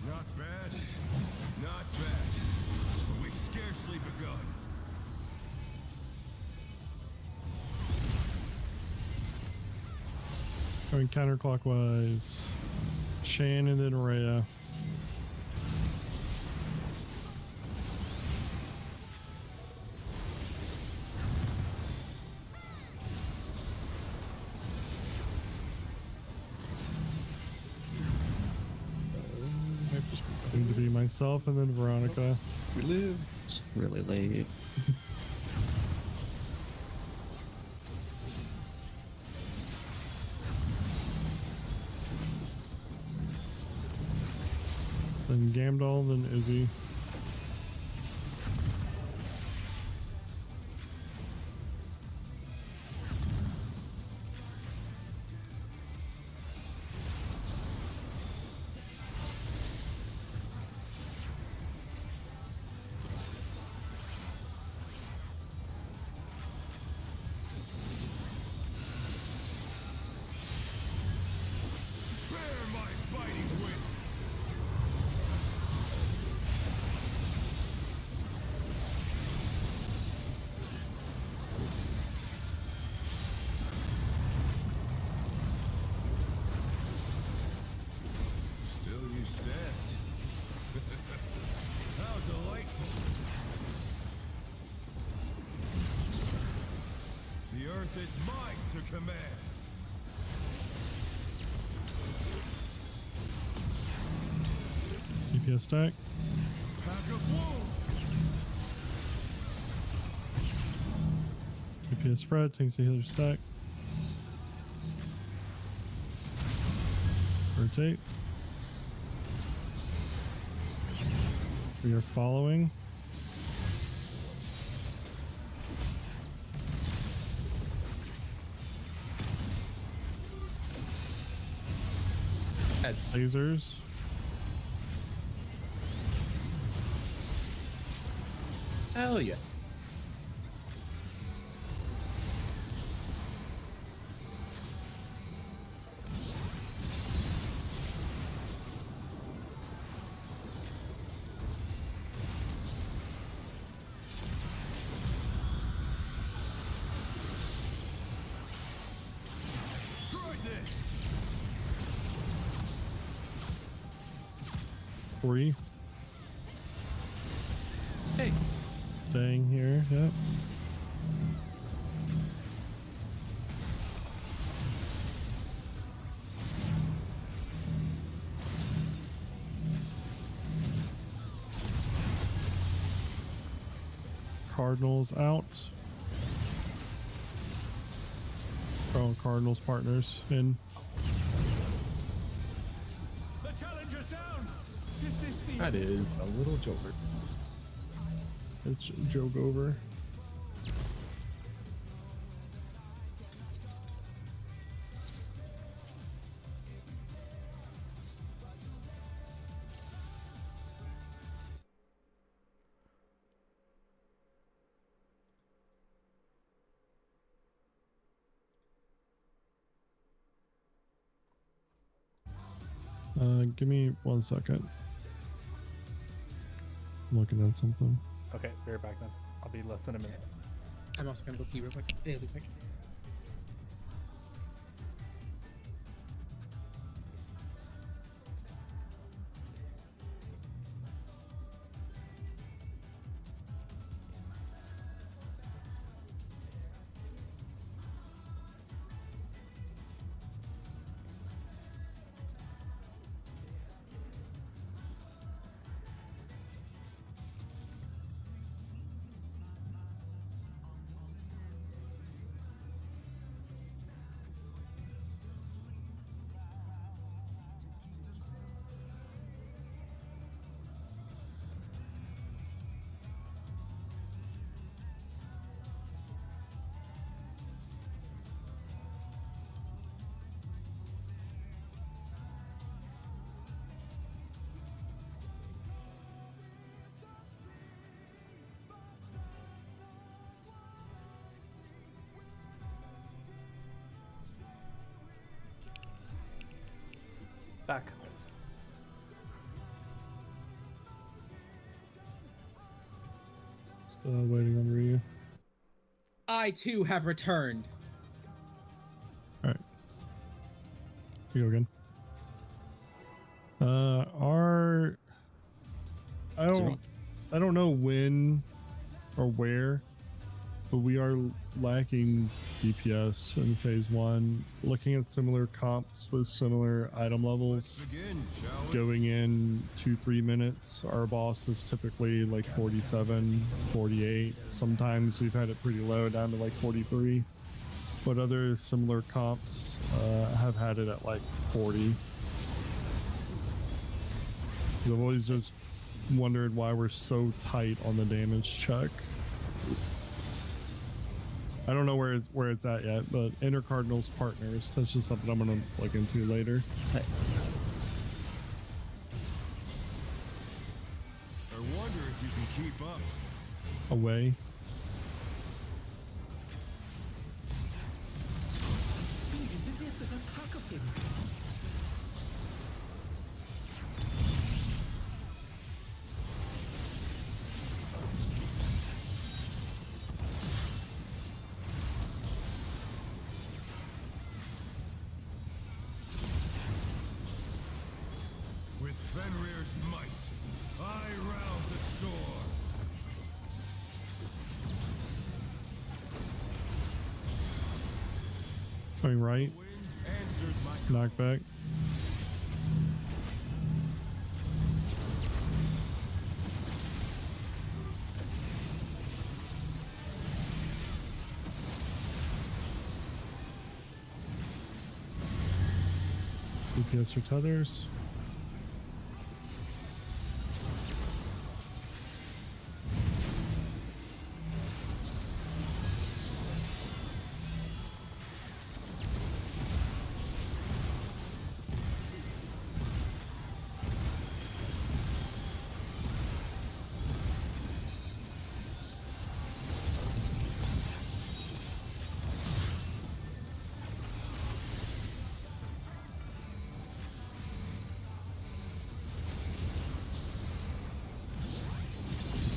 Not bad. Not bad. But we've scarcely begun. Going counterclockwise. Shan and then Rhea. Going to be myself and then Veronica. We live. it's really late. Then Gamdal, then Izzy. fighting wins. Still you stand. How delightful. The earth is mine to command. DPS stack. Pack of wolves. DPS spread. Takes a healer stack. Rotate. We are following. Heads. Lasers. Hell yeah. Try this. 3. Stay. Staying here. Yep. Cardinals out. Oh, Cardinals partners in. The challenger's down. This is the That is a little joker. It's joke over. Give me 1 second. I'm looking at something. Okay, be right back then. I'll be less than a minute. I'm also gonna go pee real quick. It'll be quick. Back. Still waiting on Ryu. I too have returned. Alright. We go again. I don't know when or where, but we are lacking DPS in phase 1. Looking at similar comps with similar item levels, begin, shall we? going in 2-3 minutes, our boss is typically like 47, 48. Sometimes we've had it pretty low down to like 43, but other similar comps have had it at like 40. I've always just wondered why we're so tight on the damage check. I don't know where it's at yet, but Inner Cardinals partners, that's just something I'm gonna look into later. I wonder if you can keep up. Away. Speed is as if there's a pack of him. fierce might, I rouse a storm. Going right. Wind answers my call. Knockback. DPS for tethers.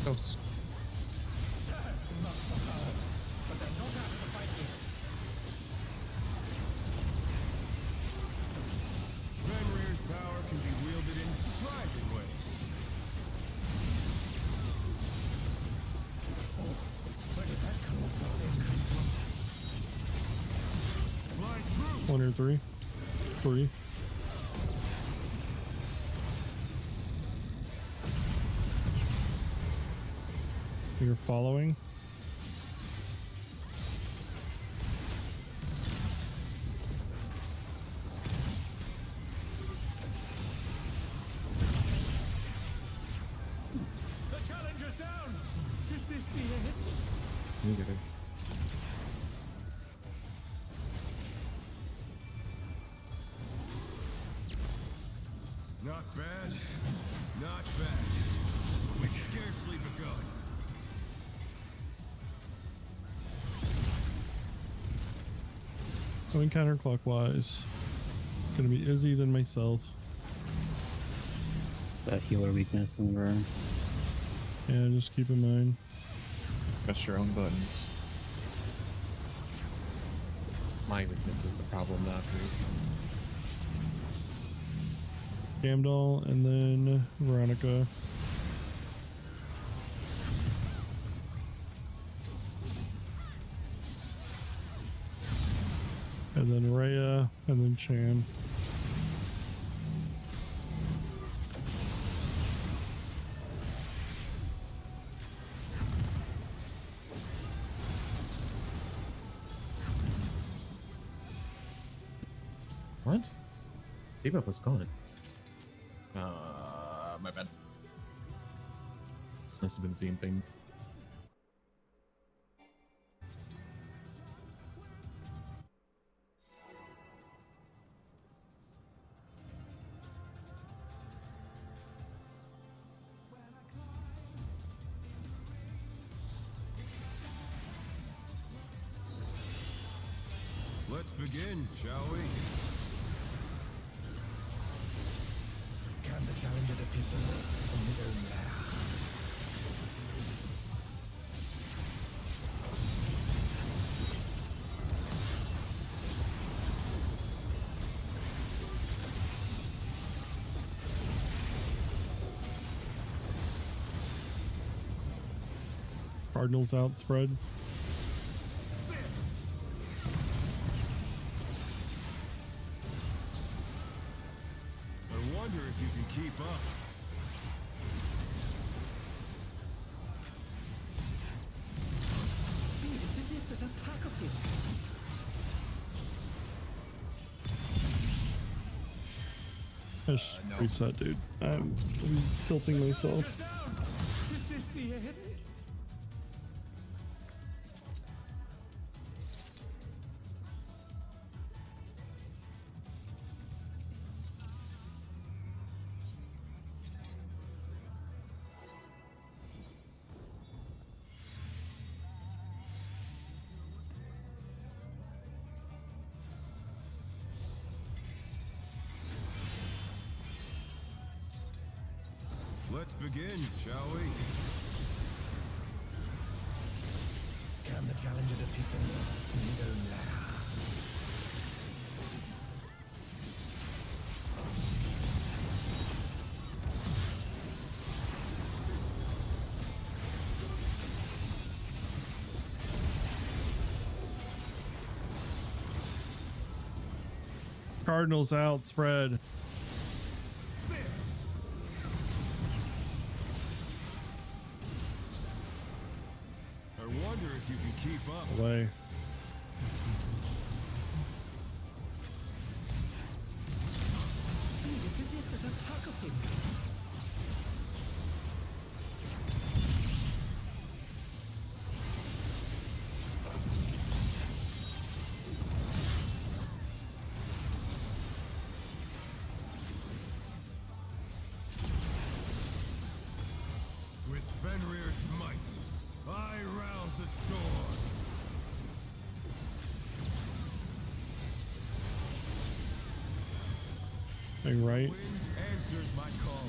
Ghost. Fenrir's power can be wielded in surprising ways. Where did that come from? My truth. 1 or 3. 3. You're following. The challenger's down. Is this the end? You get it. Not bad. Not bad. We've scarcely begun. Going counterclockwise. Gonna be Izzy, then myself. That healer weakness in the room. Yeah, just keep in mind. Press your own buttons. My weakness is the problem, not hers. Gamdol, and then Veronica. And then Rhea, and then Chan. What? Debuff was gone. My bad. Must have been seeing things. Let's begin, shall we? Can the challenger defeat the wolf in his own lair? Cardinals outspread. I wonder if you can keep up. Speed, it's as if there's a pack of him. Just reset, dude. I'm tilting myself. Is this the end? Let's begin, shall we? Can the challenger defeat the wolf in his own lair? Cardinals out, spread. I wonder if you can keep up. Away. It's as if there's a pack of him. With Fenrir's might, I rouse the storm. Hang right. Wind answers my call.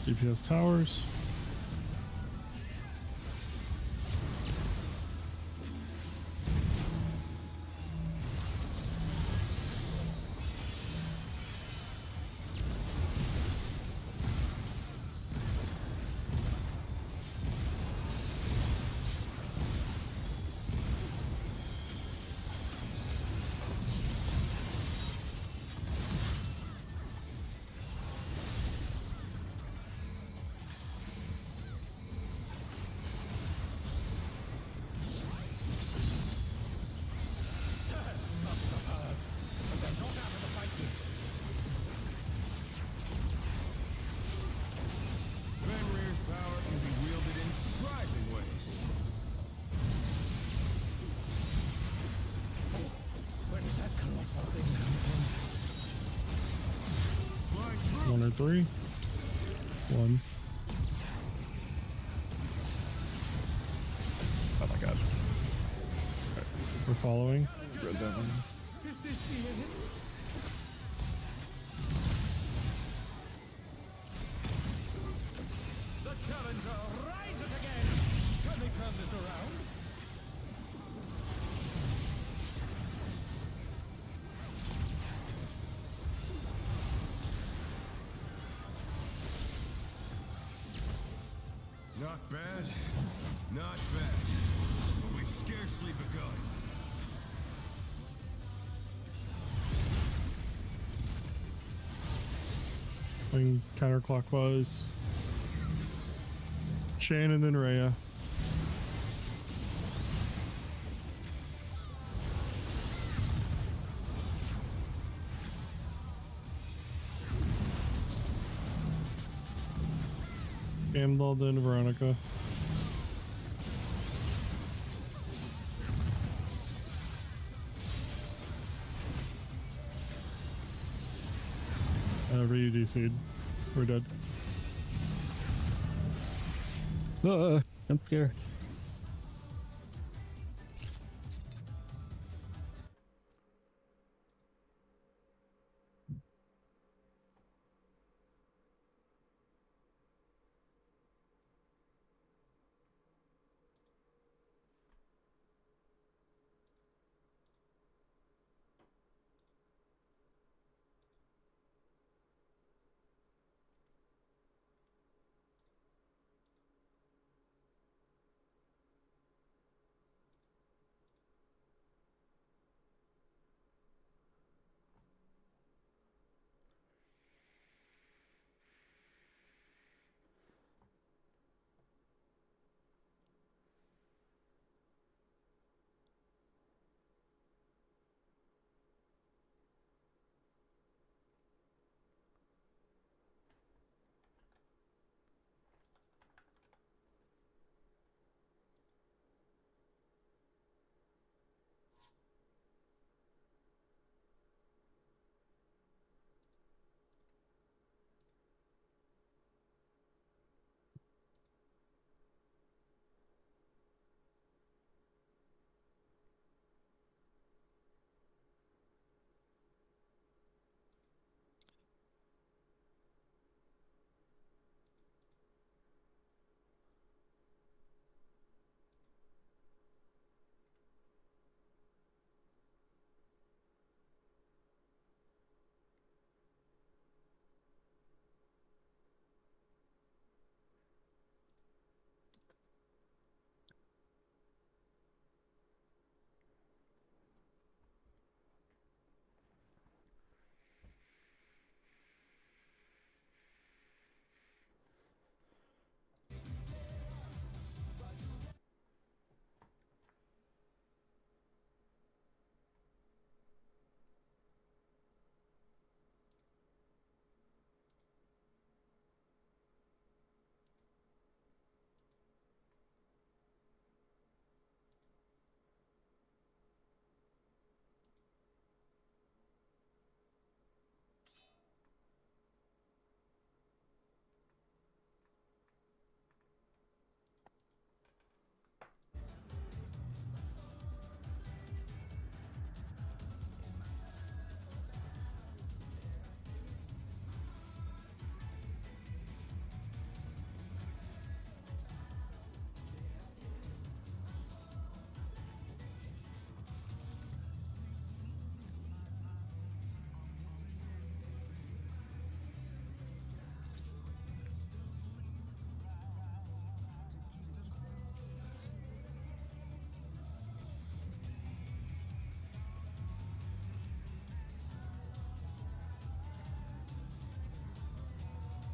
DPS towers. Fenrir's power can be wielded in surprising ways. Where did that colossal thing come from? Flying true. 1 or 3. 1. Oh my god. We're following. Read that one. Is this the end? The challenger rises again! Can they turn this around? Not bad. Not bad. But we've scarcely begun. Going counterclockwise. Shannon and Rhea. Gambled and Veronica. Re-DC'd. We're dead. I'm here.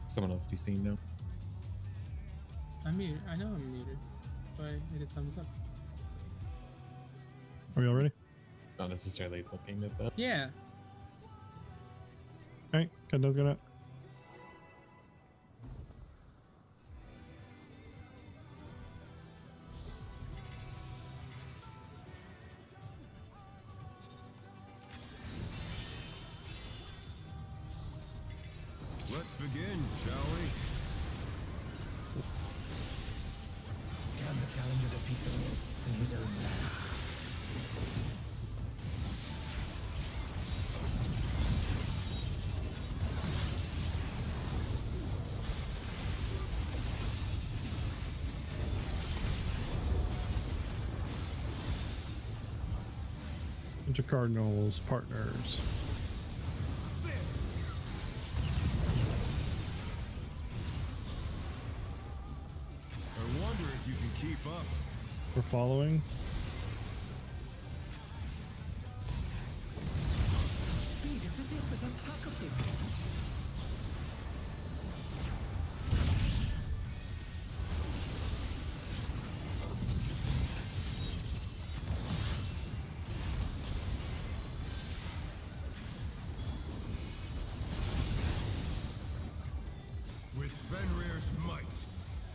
Someone else DCing now. I'm muted. I know I'm muted. But I made a thumbs up. Are we all ready? Not necessarily looking at that. Yeah. Alright, countdown's going out. Let's begin, shall we? Can the challenger defeat the wolf in his own land? Bunch of Cardinals partners. I wonder if you can keep up. We're following. Speed, it's as if there's a pack of them. With Fenrir's might,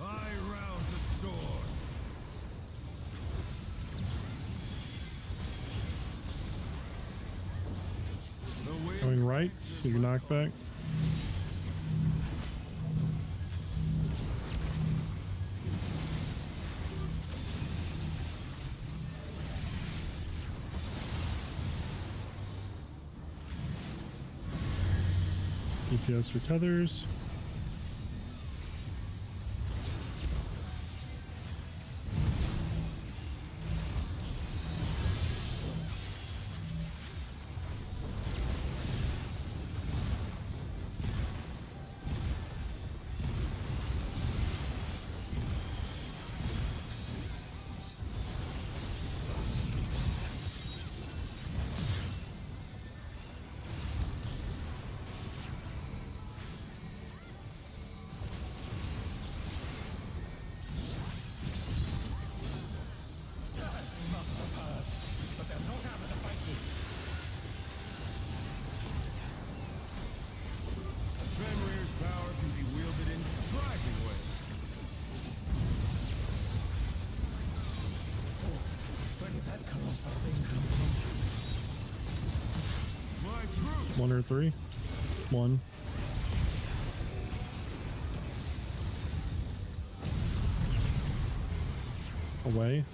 I rouse a storm. The wind Going right. You can knock back. DPS for tethers. But they're not out of the fight yet. Fenrir's power can be wielded in surprising ways. Where did that colossal thing come from? My truth. 1 or 3. 1. Away.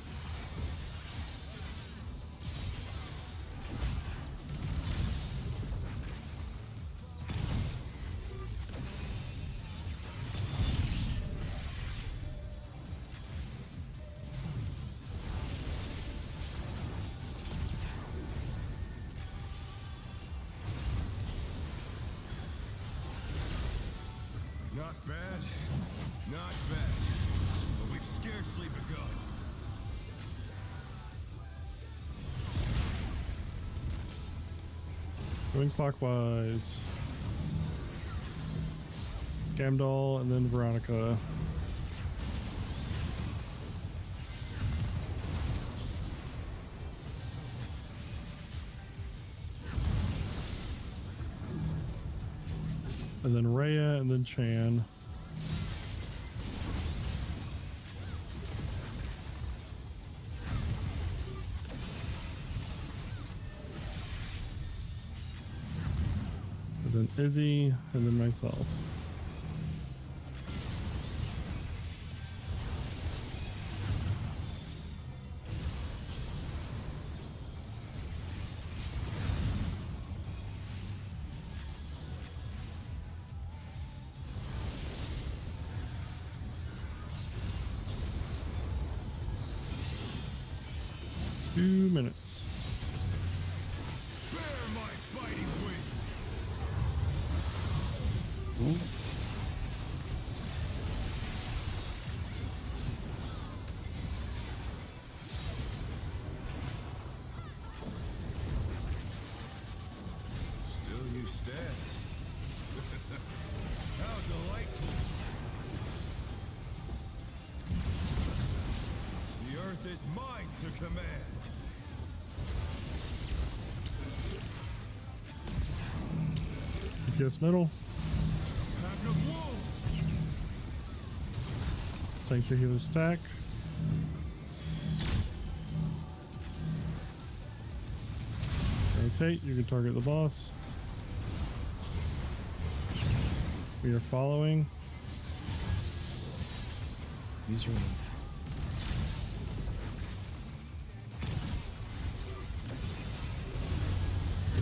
Not bad. Not bad. But we've scarcely begun. Going clockwise. Gamdal and then Veronica. And then Rhea and then Chan. And then Izzy and then myself. Minutes. Bear my biting wings. Still you stand. How delightful. is mine to command. DPS middle. Pack of wolves. Tanks a healer stack. Rotate, you can target the boss. We are following. Use your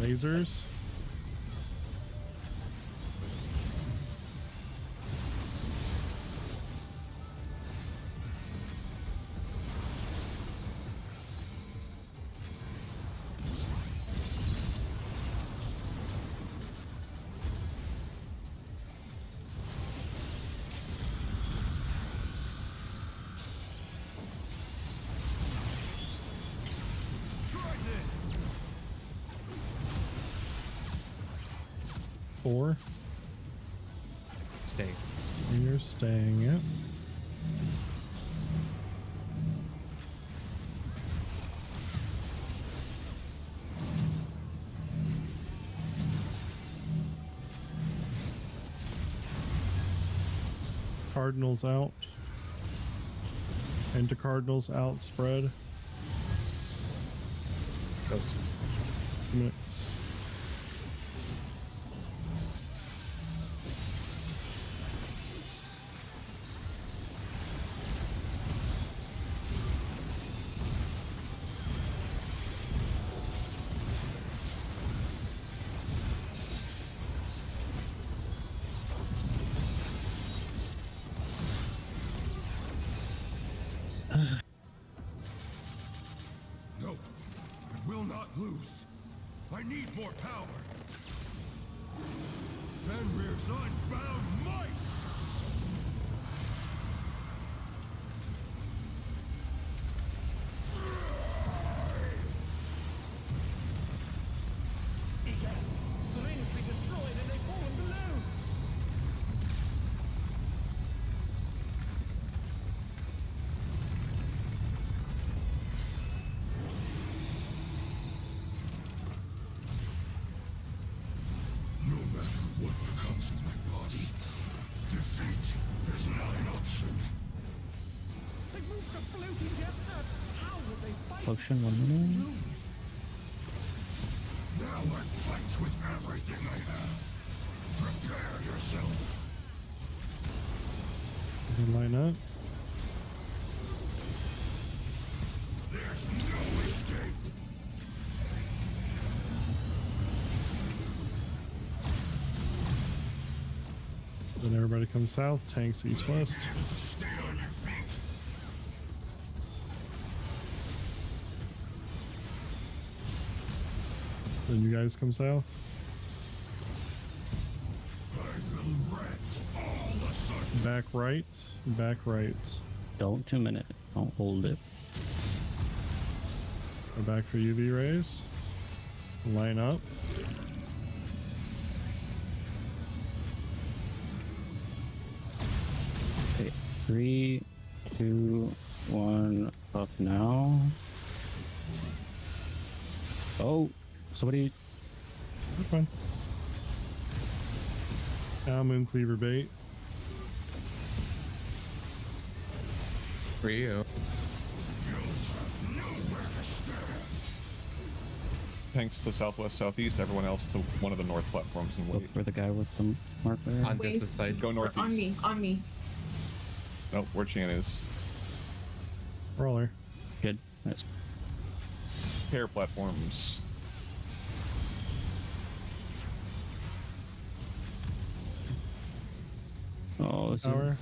Lasers. Try this. 4. stay. And you're staying it. Cardinals out. Into Cardinals out spread. Ghost. Minutes. No, I will not lose. I need more power. Fenrir's unbound might! Egads! The rings be destroyed and they fallen below! No matter what becomes of my body, defeat is not an option. They moved to floating death traps! How will they fight? Potion 1 minute. Now I fight with everything I have. Prepare yourself. Line up. There's no escape. Then everybody comes south. Tanks east west. Able to stay on your feet. Then you guys come south. I will rent all the sun. Back right. Back right. Don't 2 minute. Don't hold it. Go back for UV rays. Line up. Okay. 3, 2, 1. Up now. Oh, somebody. You're fine. Now Moon Cleaver bait. For you. Tanks to southwest, southeast. Everyone else to one of the north platforms and Look wait. for the guy with the marker. On Wait. this side. Go northeast. On me, on me. Nope, where Chan is. Roller. Good. Nice. Pair platforms. Oh, is he- Power.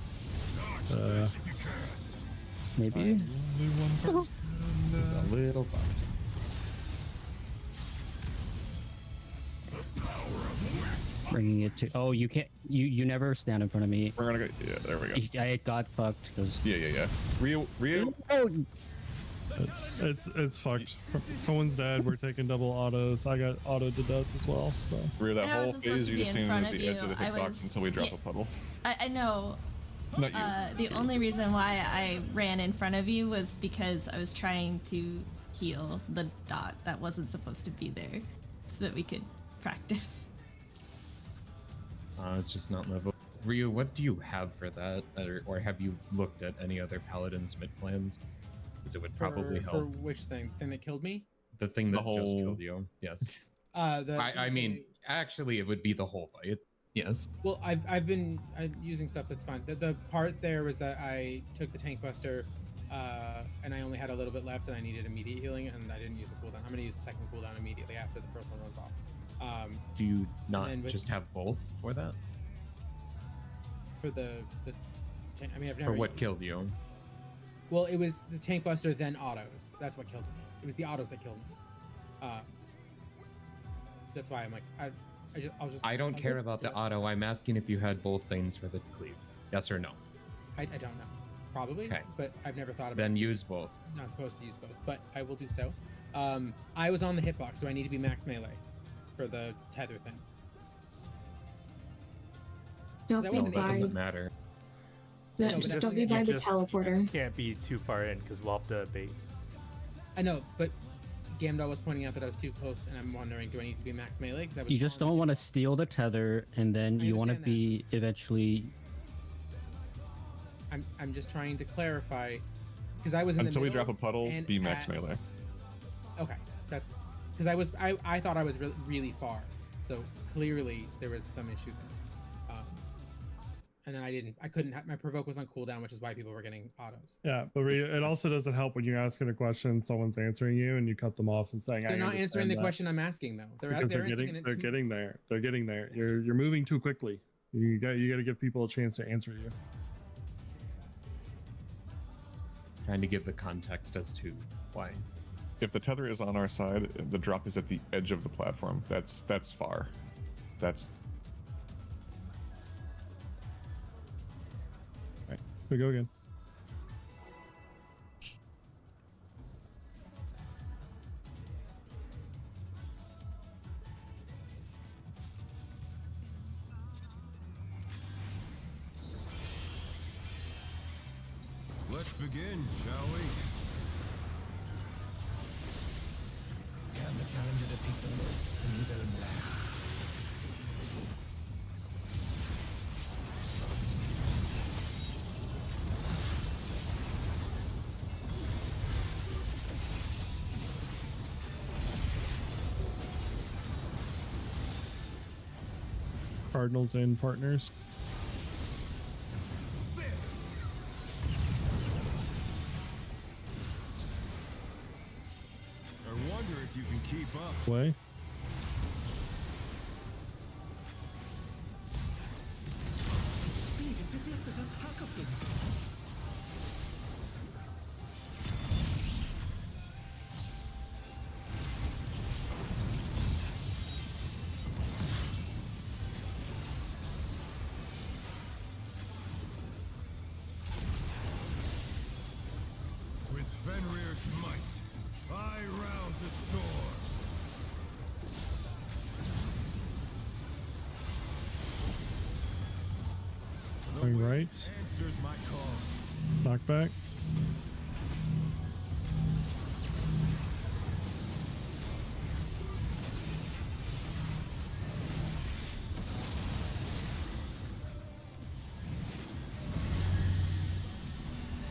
maybe. Only one person. Just a little bumped. Bringing it to. Oh, you can't. You never stand in front of me. We're gonna go. Yeah, there we go. I got fucked because. Yeah. Rio. Oh, It's fucked. Someone's dead. We're taking double autos. I got autoed to death as well. So Rio, that I whole wasn't supposed phase to you be just in standing front at of the edge you. of the I hitbox was- until we drop yeah. a puddle. I know. Not you. The only reason why I ran in front of you was because I was trying to heal the dot that wasn't supposed to be there, so that we could practice. It's just not level. Ryu, what do you have for that? Or have you looked at any other paladin's mid plans? Because it would probably For help. which thing? Thing that killed me? The thing that whole- just killed you. Yes. I mean, actually, it would be the whole fight. Yes. Well, I'm using stuff that's fine. The part there was that I took the tank buster, and I only had a little bit left, and I needed immediate healing, and I didn't use a cooldown. I'm gonna use the second cooldown immediately after the first one runs off. Do you not then with- just have both for that? For the tank, I mean, I've For never. what killed you? Well, it was the tank buster then autos. That's what killed me. It was the autos that killed me. That's why I'm like, I don't care about the auto. I'm asking if you had both things for the cleave. Yes or no? I don't know. Probably. Okay. But I've never thought about. Then use both. Not supposed to use both, but I will do so. I was on the hitbox, so I need to be max melee for the tether thing. Don't That be wasn't That by. doesn't matter. No, but Just that's- don't be you by the just- teleporter. Can't be too far in because we'll have to bait. I know, but Gamdal was pointing out that I was too close, and I'm wondering, do I need to be max melee? Because I was. You just on- don't want to steal the tether, and then I you want to understand be eventually. I'm just trying to clarify, because I was in Until the we middle drop a puddle, and be max at- melee. Okay, that's because I thought I was really far, so clearly there was some issue there. And then I couldn't have, my provoke was on cooldown, which is why people were getting autos. Yeah, but it also doesn't help when you're asking a question, someone's answering you, and you cut them off and saying, They're "I not answering understand the that." question I'm asking though. Because they're answering it too- getting there. They're getting there. You're moving too quickly. You got to give people a chance to answer you. Trying to give the context as to why. If the tether is on our side, the drop is at the edge of the platform. That's far. That's We go again. Let's begin, shall we? Can the challenger defeat the myth in his own land? Cardinals and partners. I wonder if you can keep up. Play. Speed, it's as if there's a pack of them. With Fenrir's might, I rouse a storm. Going right. Answers my call. Knockback.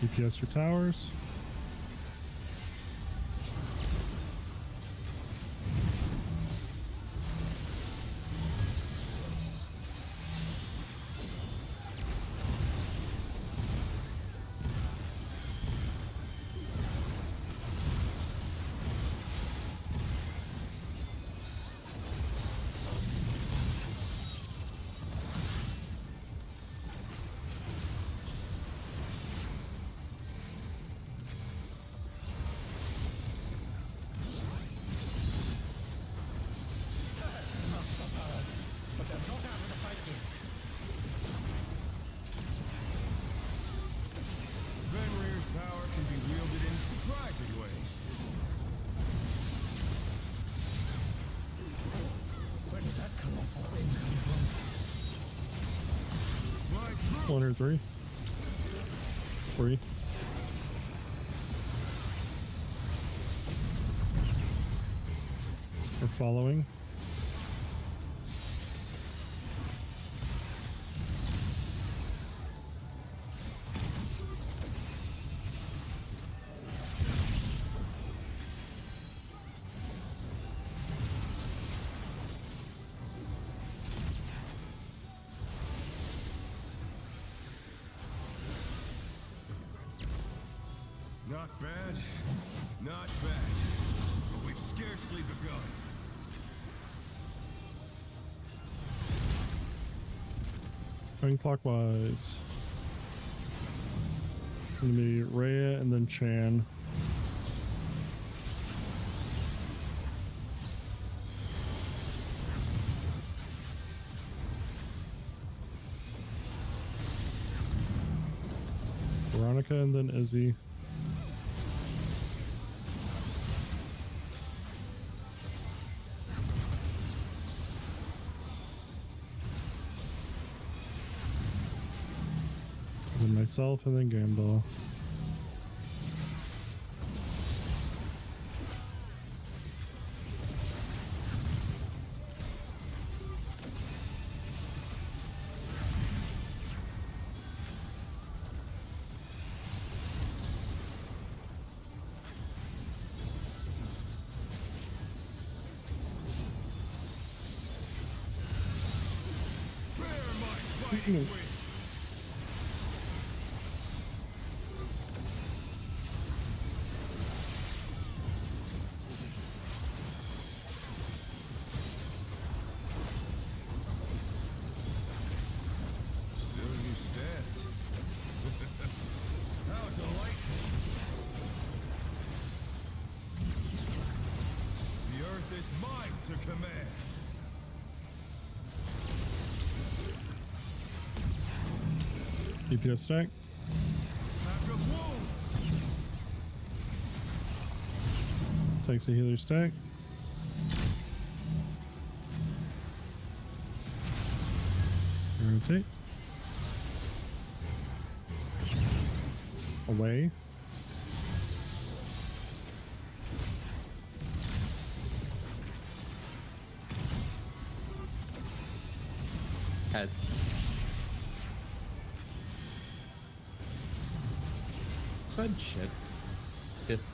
DPS for towers. But they're not out of the fight yet. Fenrir's power can be wielded in surprising ways. Where did that colossal thing come from? My true 103. for you. We're following. Not bad. Not bad. But we've scarcely begun. Going clockwise. Gonna be Rhea and then Chan. Veronica and then Izzy. And then myself and then Gandalf. Bear my fighting wings. Still you stand. How delightful. The earth is mine to command. DPS stack. Pack of wolves. Takes a healer stack. Rotate. Away. Heads. Good shit. This.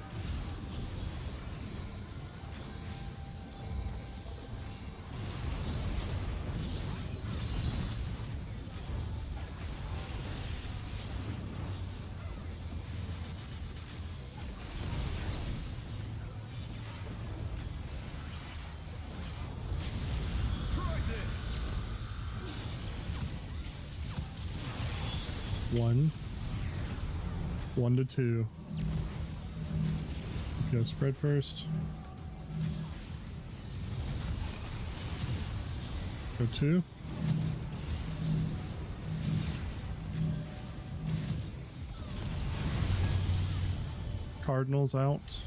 Try this. 1 to 2. Go spread first. Go 2. Cardinals out.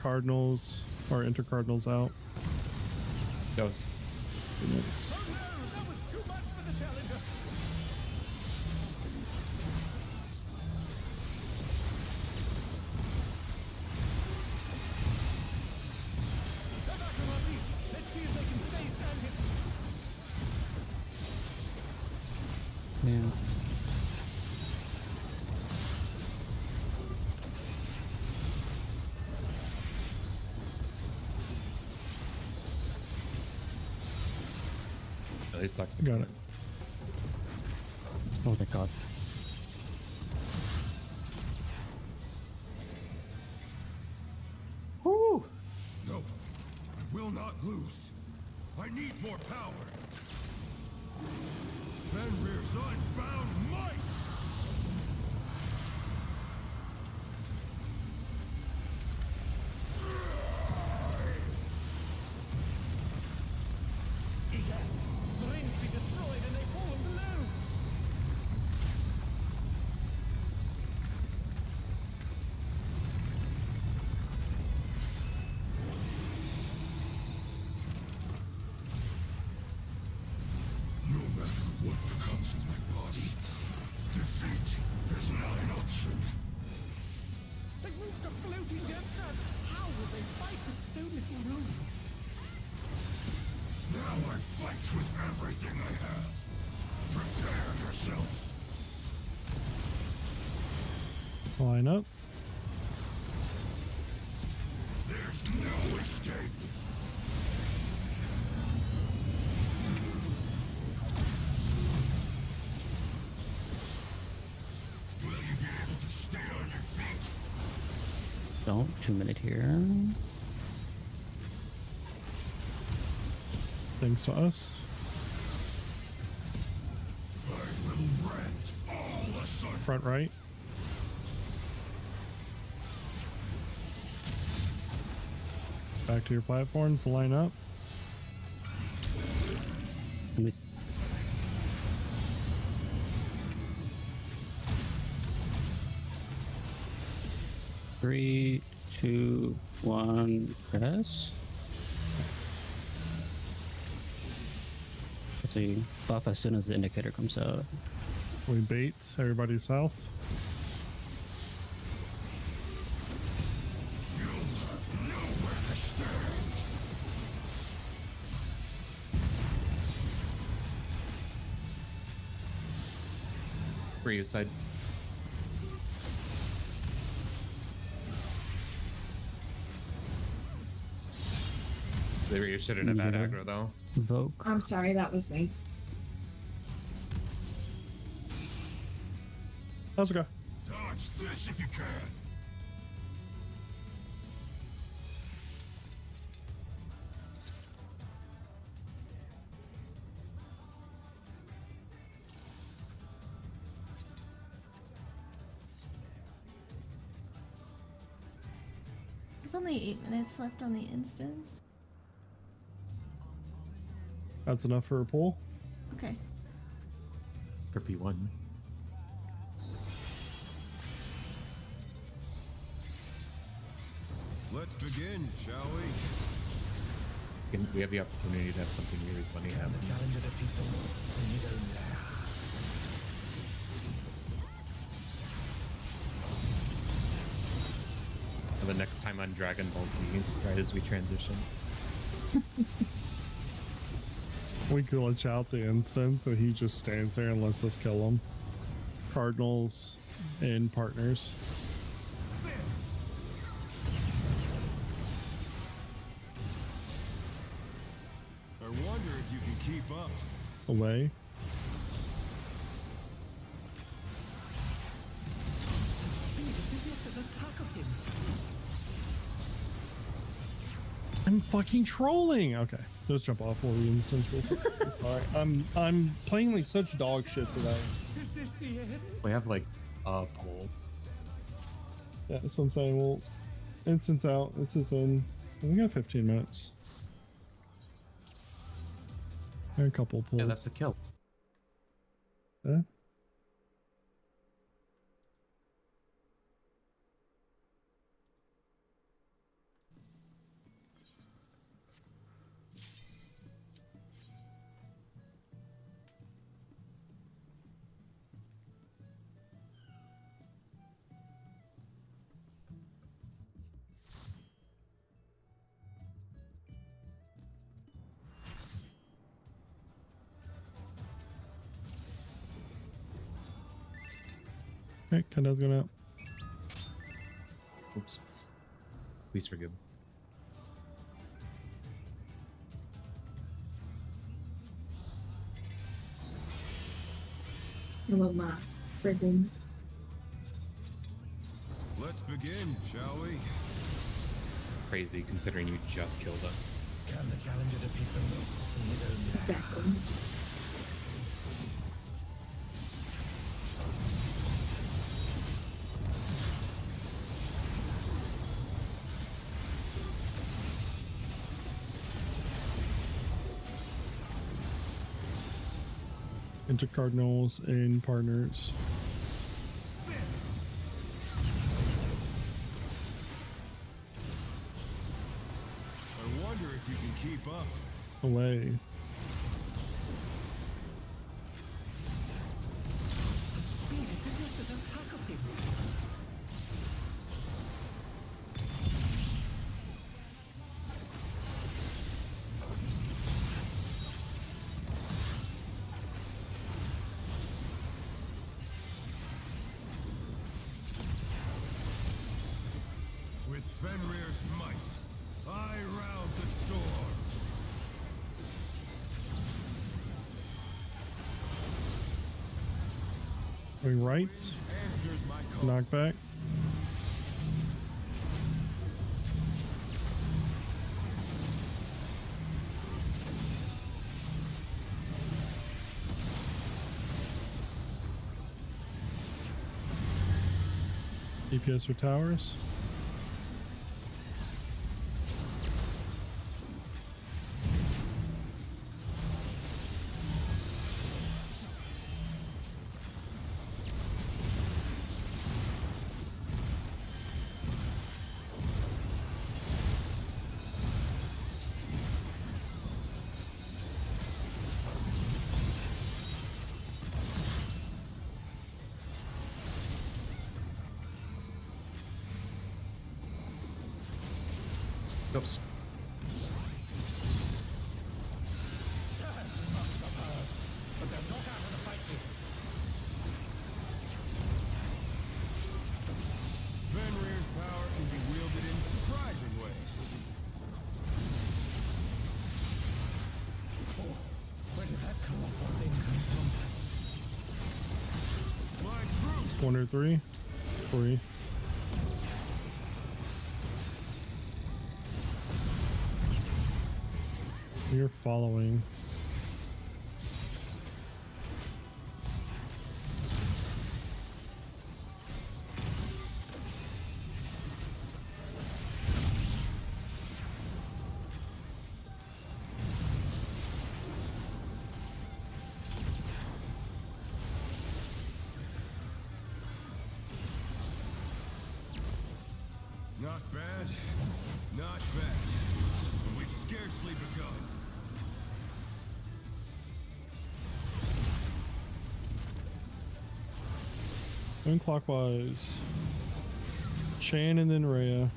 Cardinals or intercardinals out. Ghost. Goodness. Oh no, that was too much for the challenger. They're back on our feet. Let's see if they can stay standing. Yeah. Really sucks. Got it. Oh my god. No, I will not lose. I need more power. Fenrir's unbound might! Egads! The rings be destroyed and they fallen below! No matter what becomes of my body, body, defeat is not an option. They moved to floating death traps. How will they fight with so little room? Now I fight with everything I have. Prepare yourself. Line up. There's no escape. Will you be able to stay on your feet? Don't 2 minute here. Thanks to us. I will rent all asunder. Front right. Back to your platforms. Line up. Let me- 3, 2, 1, press. Let's see. Buff as soon as the indicator comes out. We bait everybody south. You'll have nowhere to stand. For you side. There you shouldn't have had Yeah. aggro though. Voke. I'm sorry, that was me. How's it go? Dodge this if you can. There's only 8 minutes left on the instance. That's enough for a pull. Okay. For P1. Let's begin, shall we? We have the opportunity to have something really funny Can happen. the challenger defeat the wolf in his own lair? For the next time on Dragon Ball Z, right as we transition. We glitch out the instance, so he just stands there and lets us kill him. Cardinals and partners. I wonder if you can keep up. Away. Speed, it's as if there's a pack of him. I'm fucking trolling. Okay, just jump off while the instance real quick. Alright, I'm playing like such dog shit today. Is this the end? We have like a pull. Yeah, that's what I'm saying. Well, instance out. This is in. We got 15 minutes. There are a couple pulls. Yeah, that's a kill. Yeah. Alright, Kenda's going out. Oops. Please forgive. I will not. Friggin'. Let's begin, shall we? Crazy considering you just killed us. Can the challenger defeat the wolf in his own lair? Exactly. Into Cardinals and partners. I wonder if you can keep up. Away. Fenrir's might. I rouse the storm. Going right. Answers my call. Knockback. DPS for towers. Oops. But they're not out of the fight yet. Fenrir's power can be wielded in surprising ways. Oh, where did that colorful thing come from? My troop. Corner 3. 3. You're following. Not bad. Not bad. And we've scarcely begun. Going clockwise. Chan and then Rhea.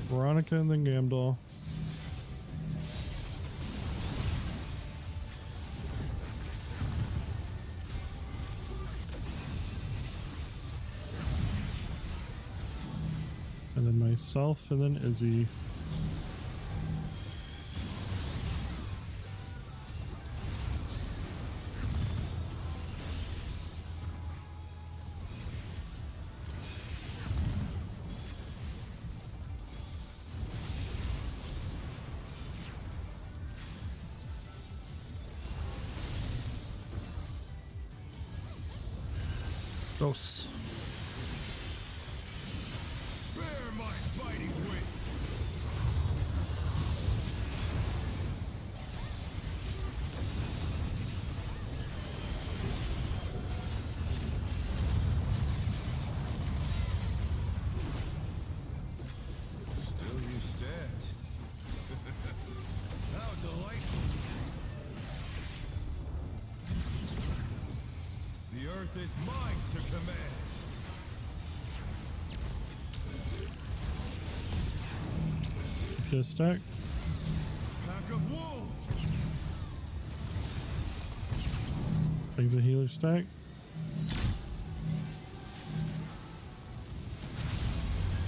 Veronica and then Gamdal. And then myself, and then Izzy. Dos. Bear my fighting wings. Still you stand. How delightful. The earth is mine to command. DPS stack. Pack of wolves. Brings a healer stack.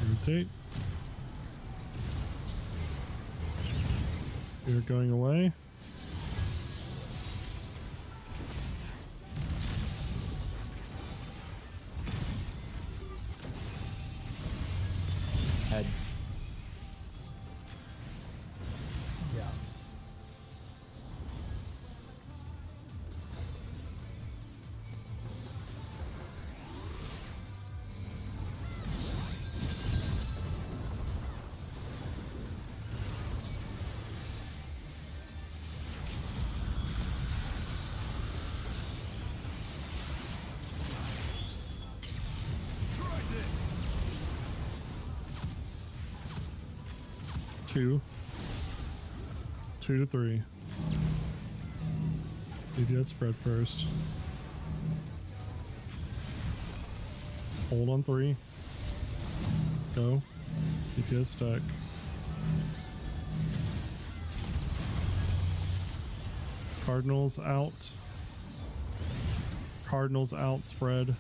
Rotate. You're going away. Head. Yeah. Try this. 2. 2 to 3. DPS spread first. Hold on 3. Go. DPS stack. Cardinals out. Cardinals out. Spread.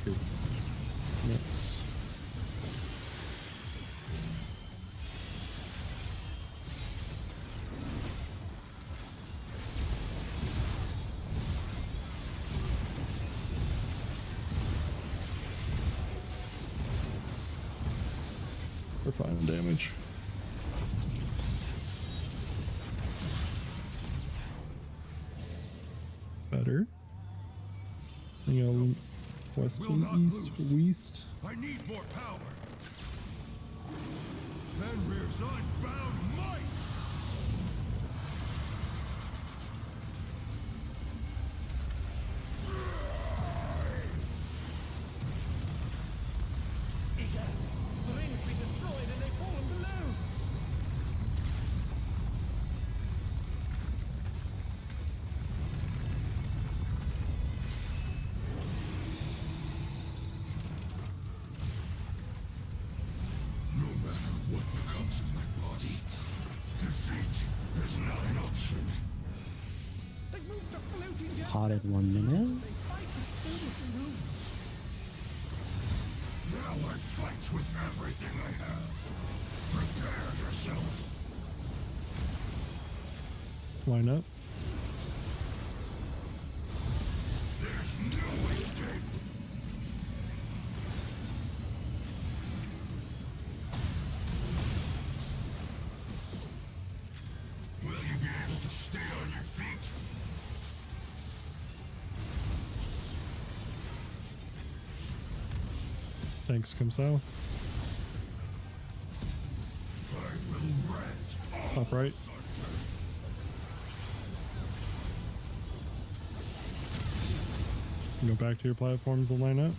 2. Yes. For final damage. Better. You know, west, Will not east, lose. west. I need more power. Fenrir's unbound might. Egads! The ring's been destroyed and they've fallen below! No matter what becomes of my body, defeat is not an option. They've moved to floating jet. Hot at 1 minute. They fight with so little room. Now I fight with everything I have. Prepare yourself. Line up. There's no escape. Will you be able to stay on your feet? Thanks, come south. I will rent all Top right. Go back to your platforms and line up.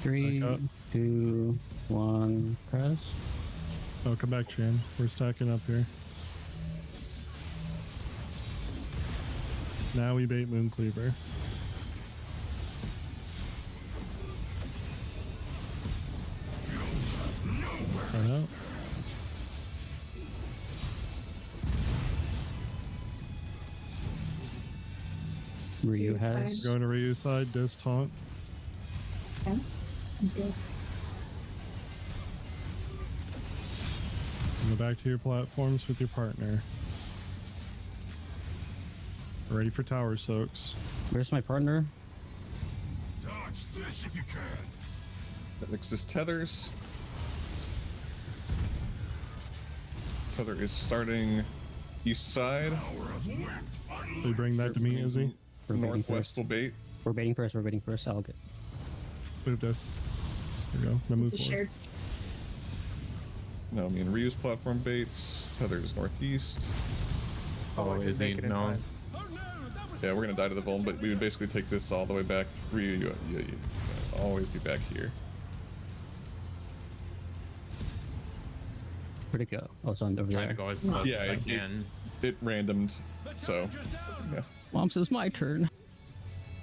Three, Stack up. 2, 1, press. Oh, come back, Chan. We're stacking up here. Now we bait Mooncleaver. Line up. Ryu has. Going to Ryu side, disc taunt. Okay. I'm good. Go back to your platforms with your partner. Ready for tower soaks. Where's my partner? Dodge this if you can. That exists tethers. Tether is starting east side. Power of wind. So you bring that to me, Izzy. We're baiting Northwest first. will bait. We're baiting first. We're baiting first. I'll get. Move this. There you go. Now move It's a forward. shared. No, I mean Ryu's platform baits. Tether is northeast. Oh, I can is he? make it in No. time. Oh no, that was Yeah, we're gonna die to the vuln, but we would basically take this all the way back. Ryu, you always be back here. Where'd it go? Oh, it's on over Trying there. to go as close Yeah, as I it- can. It randomed, the so challenger's down. yeah. Mom says my turn.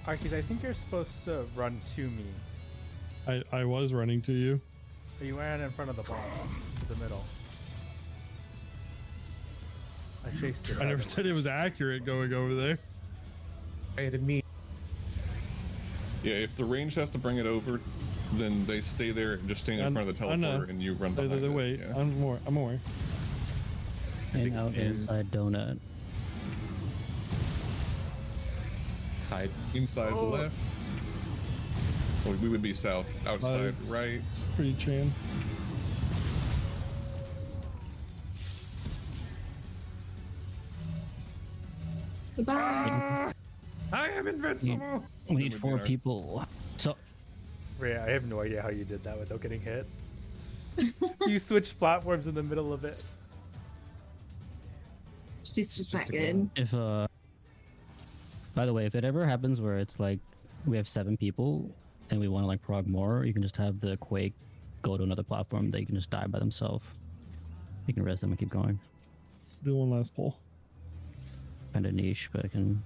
Arkies, I think you're supposed to run to me. I was running to you. But you ran in front of the ball, to the middle. I chased it. I never said it was accurate going over there. Wait, me. Yeah, if the range has to bring it over, then they stay there and just stand in front of the I know. teleporter and you run They're behind it. wait. Yeah. I'm more. And think it's out in. inside donut. Sides. Inside the left. Well, we would be south. Outside Sides. right. Pretty Chan. Goodbye. I am invincible. We need would be 4 our- people. So Rhea, I have no idea how you did that without getting hit. You switched platforms in the middle of it. She's just that a good. if by the way, if it ever happens where it's like we have 7 people and we want to like prog more, you can just have the Quake go to another platform. They can just die by themselves. You can res them and keep going. Do one last pull. Kind of niche, but I can.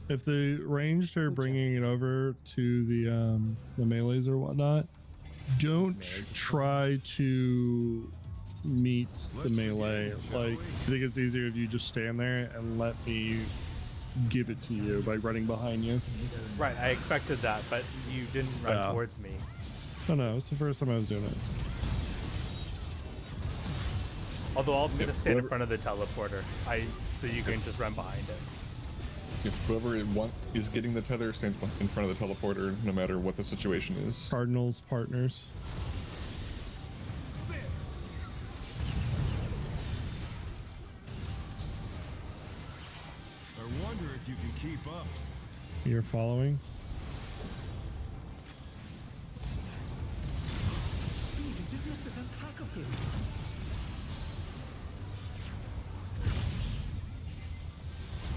If the ranged are bringing it over to the melees or whatnot, don't try to meet the melee. Like, I think it's easier if you just stand there and let me give it to you by running behind you. Right, I expected that, but you didn't run towards me. Oh no, it's the first time I was doing it. Although I'll just stand in front of the teleporter, so you can just run behind it. If whoever is getting the tether stands in front of the teleporter, no matter what the situation is. Cardinals, partners. I wonder if you can keep up. You're following. It's as if there's a pack of him.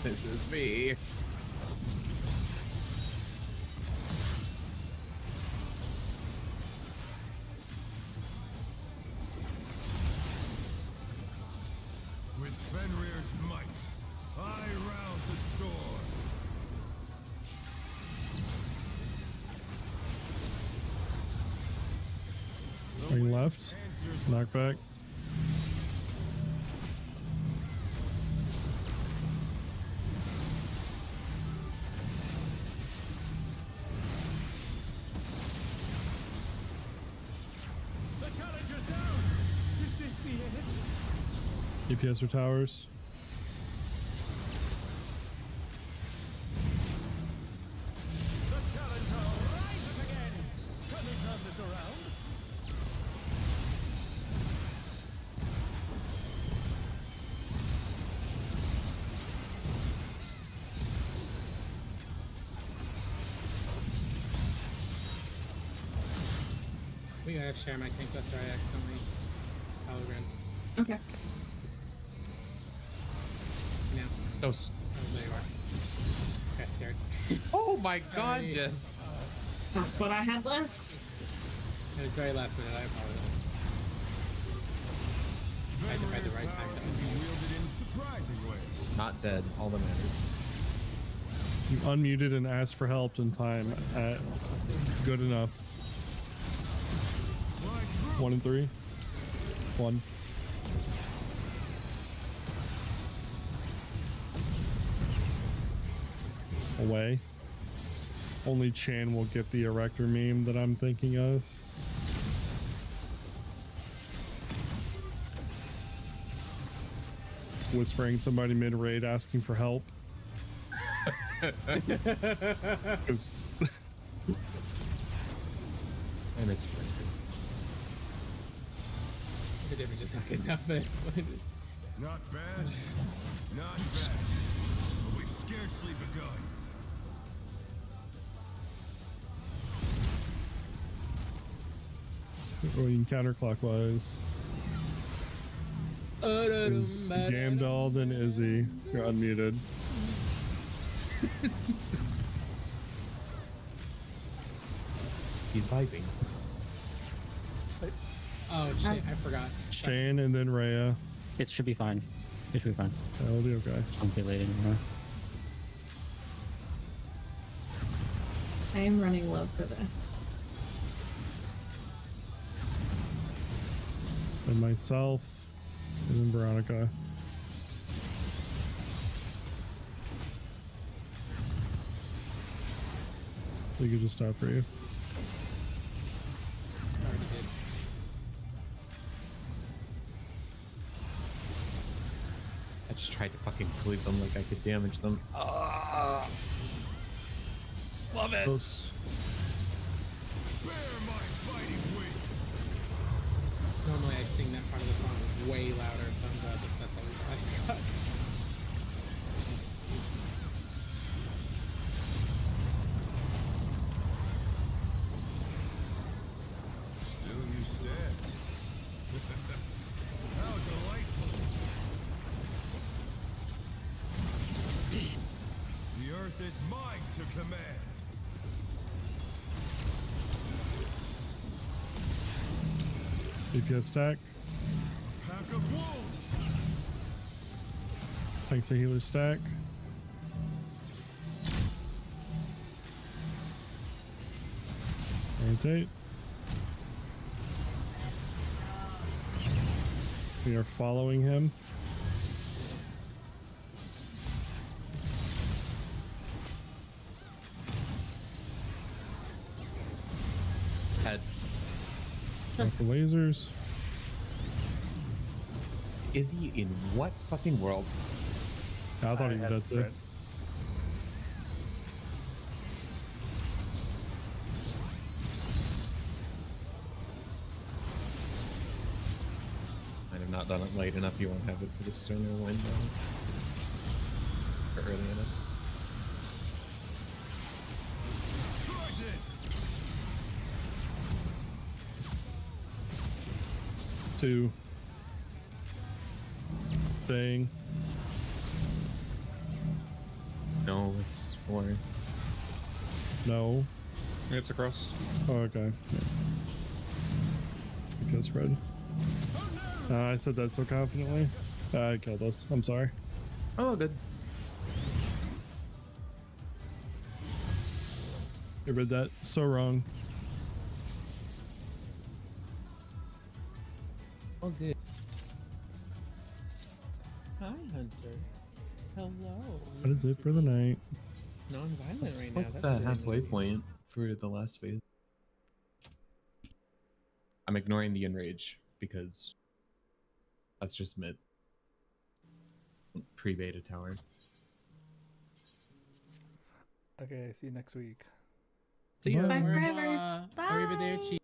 This is me. With Fenrir's might, I rouse the storm. Going left. Knockback. The challenger's down. Is this the end? DPS or towers. The challenger rises again. Can we turn this around? We gotta share my tank buster. I accidentally just hologram. Okay. No. Oh, There you are. Got scared. oh my god, Sorry. Jess. That's what I had left. It was very last minute. I apologize. I had to find the right time. Can be wielded in surprising ways. Not dead. All that matters. You unmuted and asked for help in time. Good enough. 1 and 3. 1. Away. Only Chan will get the erector meme that I'm thinking of. Whispering somebody mid-raid asking for help. 'Cause I miss Frank. The damage is not good enough at this point. Not bad. Not bad. But we've scarcely begun. going counterclockwise. Is Gamdald and Izzy. You're unmuted. He's vibing. Oh shit, I forgot. Shane and then Rhea. It should be fine. It should be fine. That'll be okay. Don't be late anymore. I am running low for this. And myself, and then Veronica. We could just stop for you. Already did. I just tried to fucking cleave them like I could damage them. Love it. Close. Bear my fighting wings. Normally I sing that part of the song way louder, so I'm glad that that's all I got. Still you stand. How delightful. The earth is mine to command. DPS stack. Pack of wolves. Thanks to healer stack. Rotate. We are following him. Head. Got the lasers. Is he in what fucking world? I thought he was had dead too. sprint. Might have not done it late enough. You won't have it for the stoner window. Or early enough. Try this. 2. Staying. No, it's 4. No. It's across. Oh, okay. Yeah. It spread. I said that so confidently. I killed us. I'm sorry. Oh, good. I read that so wrong. Oh, good. Hi, Hunter. Hello. What is it for the night? Non-violent It's right now. like That's the really halfway nice. point for the last phase. I'm ignoring the enrage because that's just mid. Pre-beta tower. Okay, see you next week. See ya. Bye Bye. forever. Arrivederci.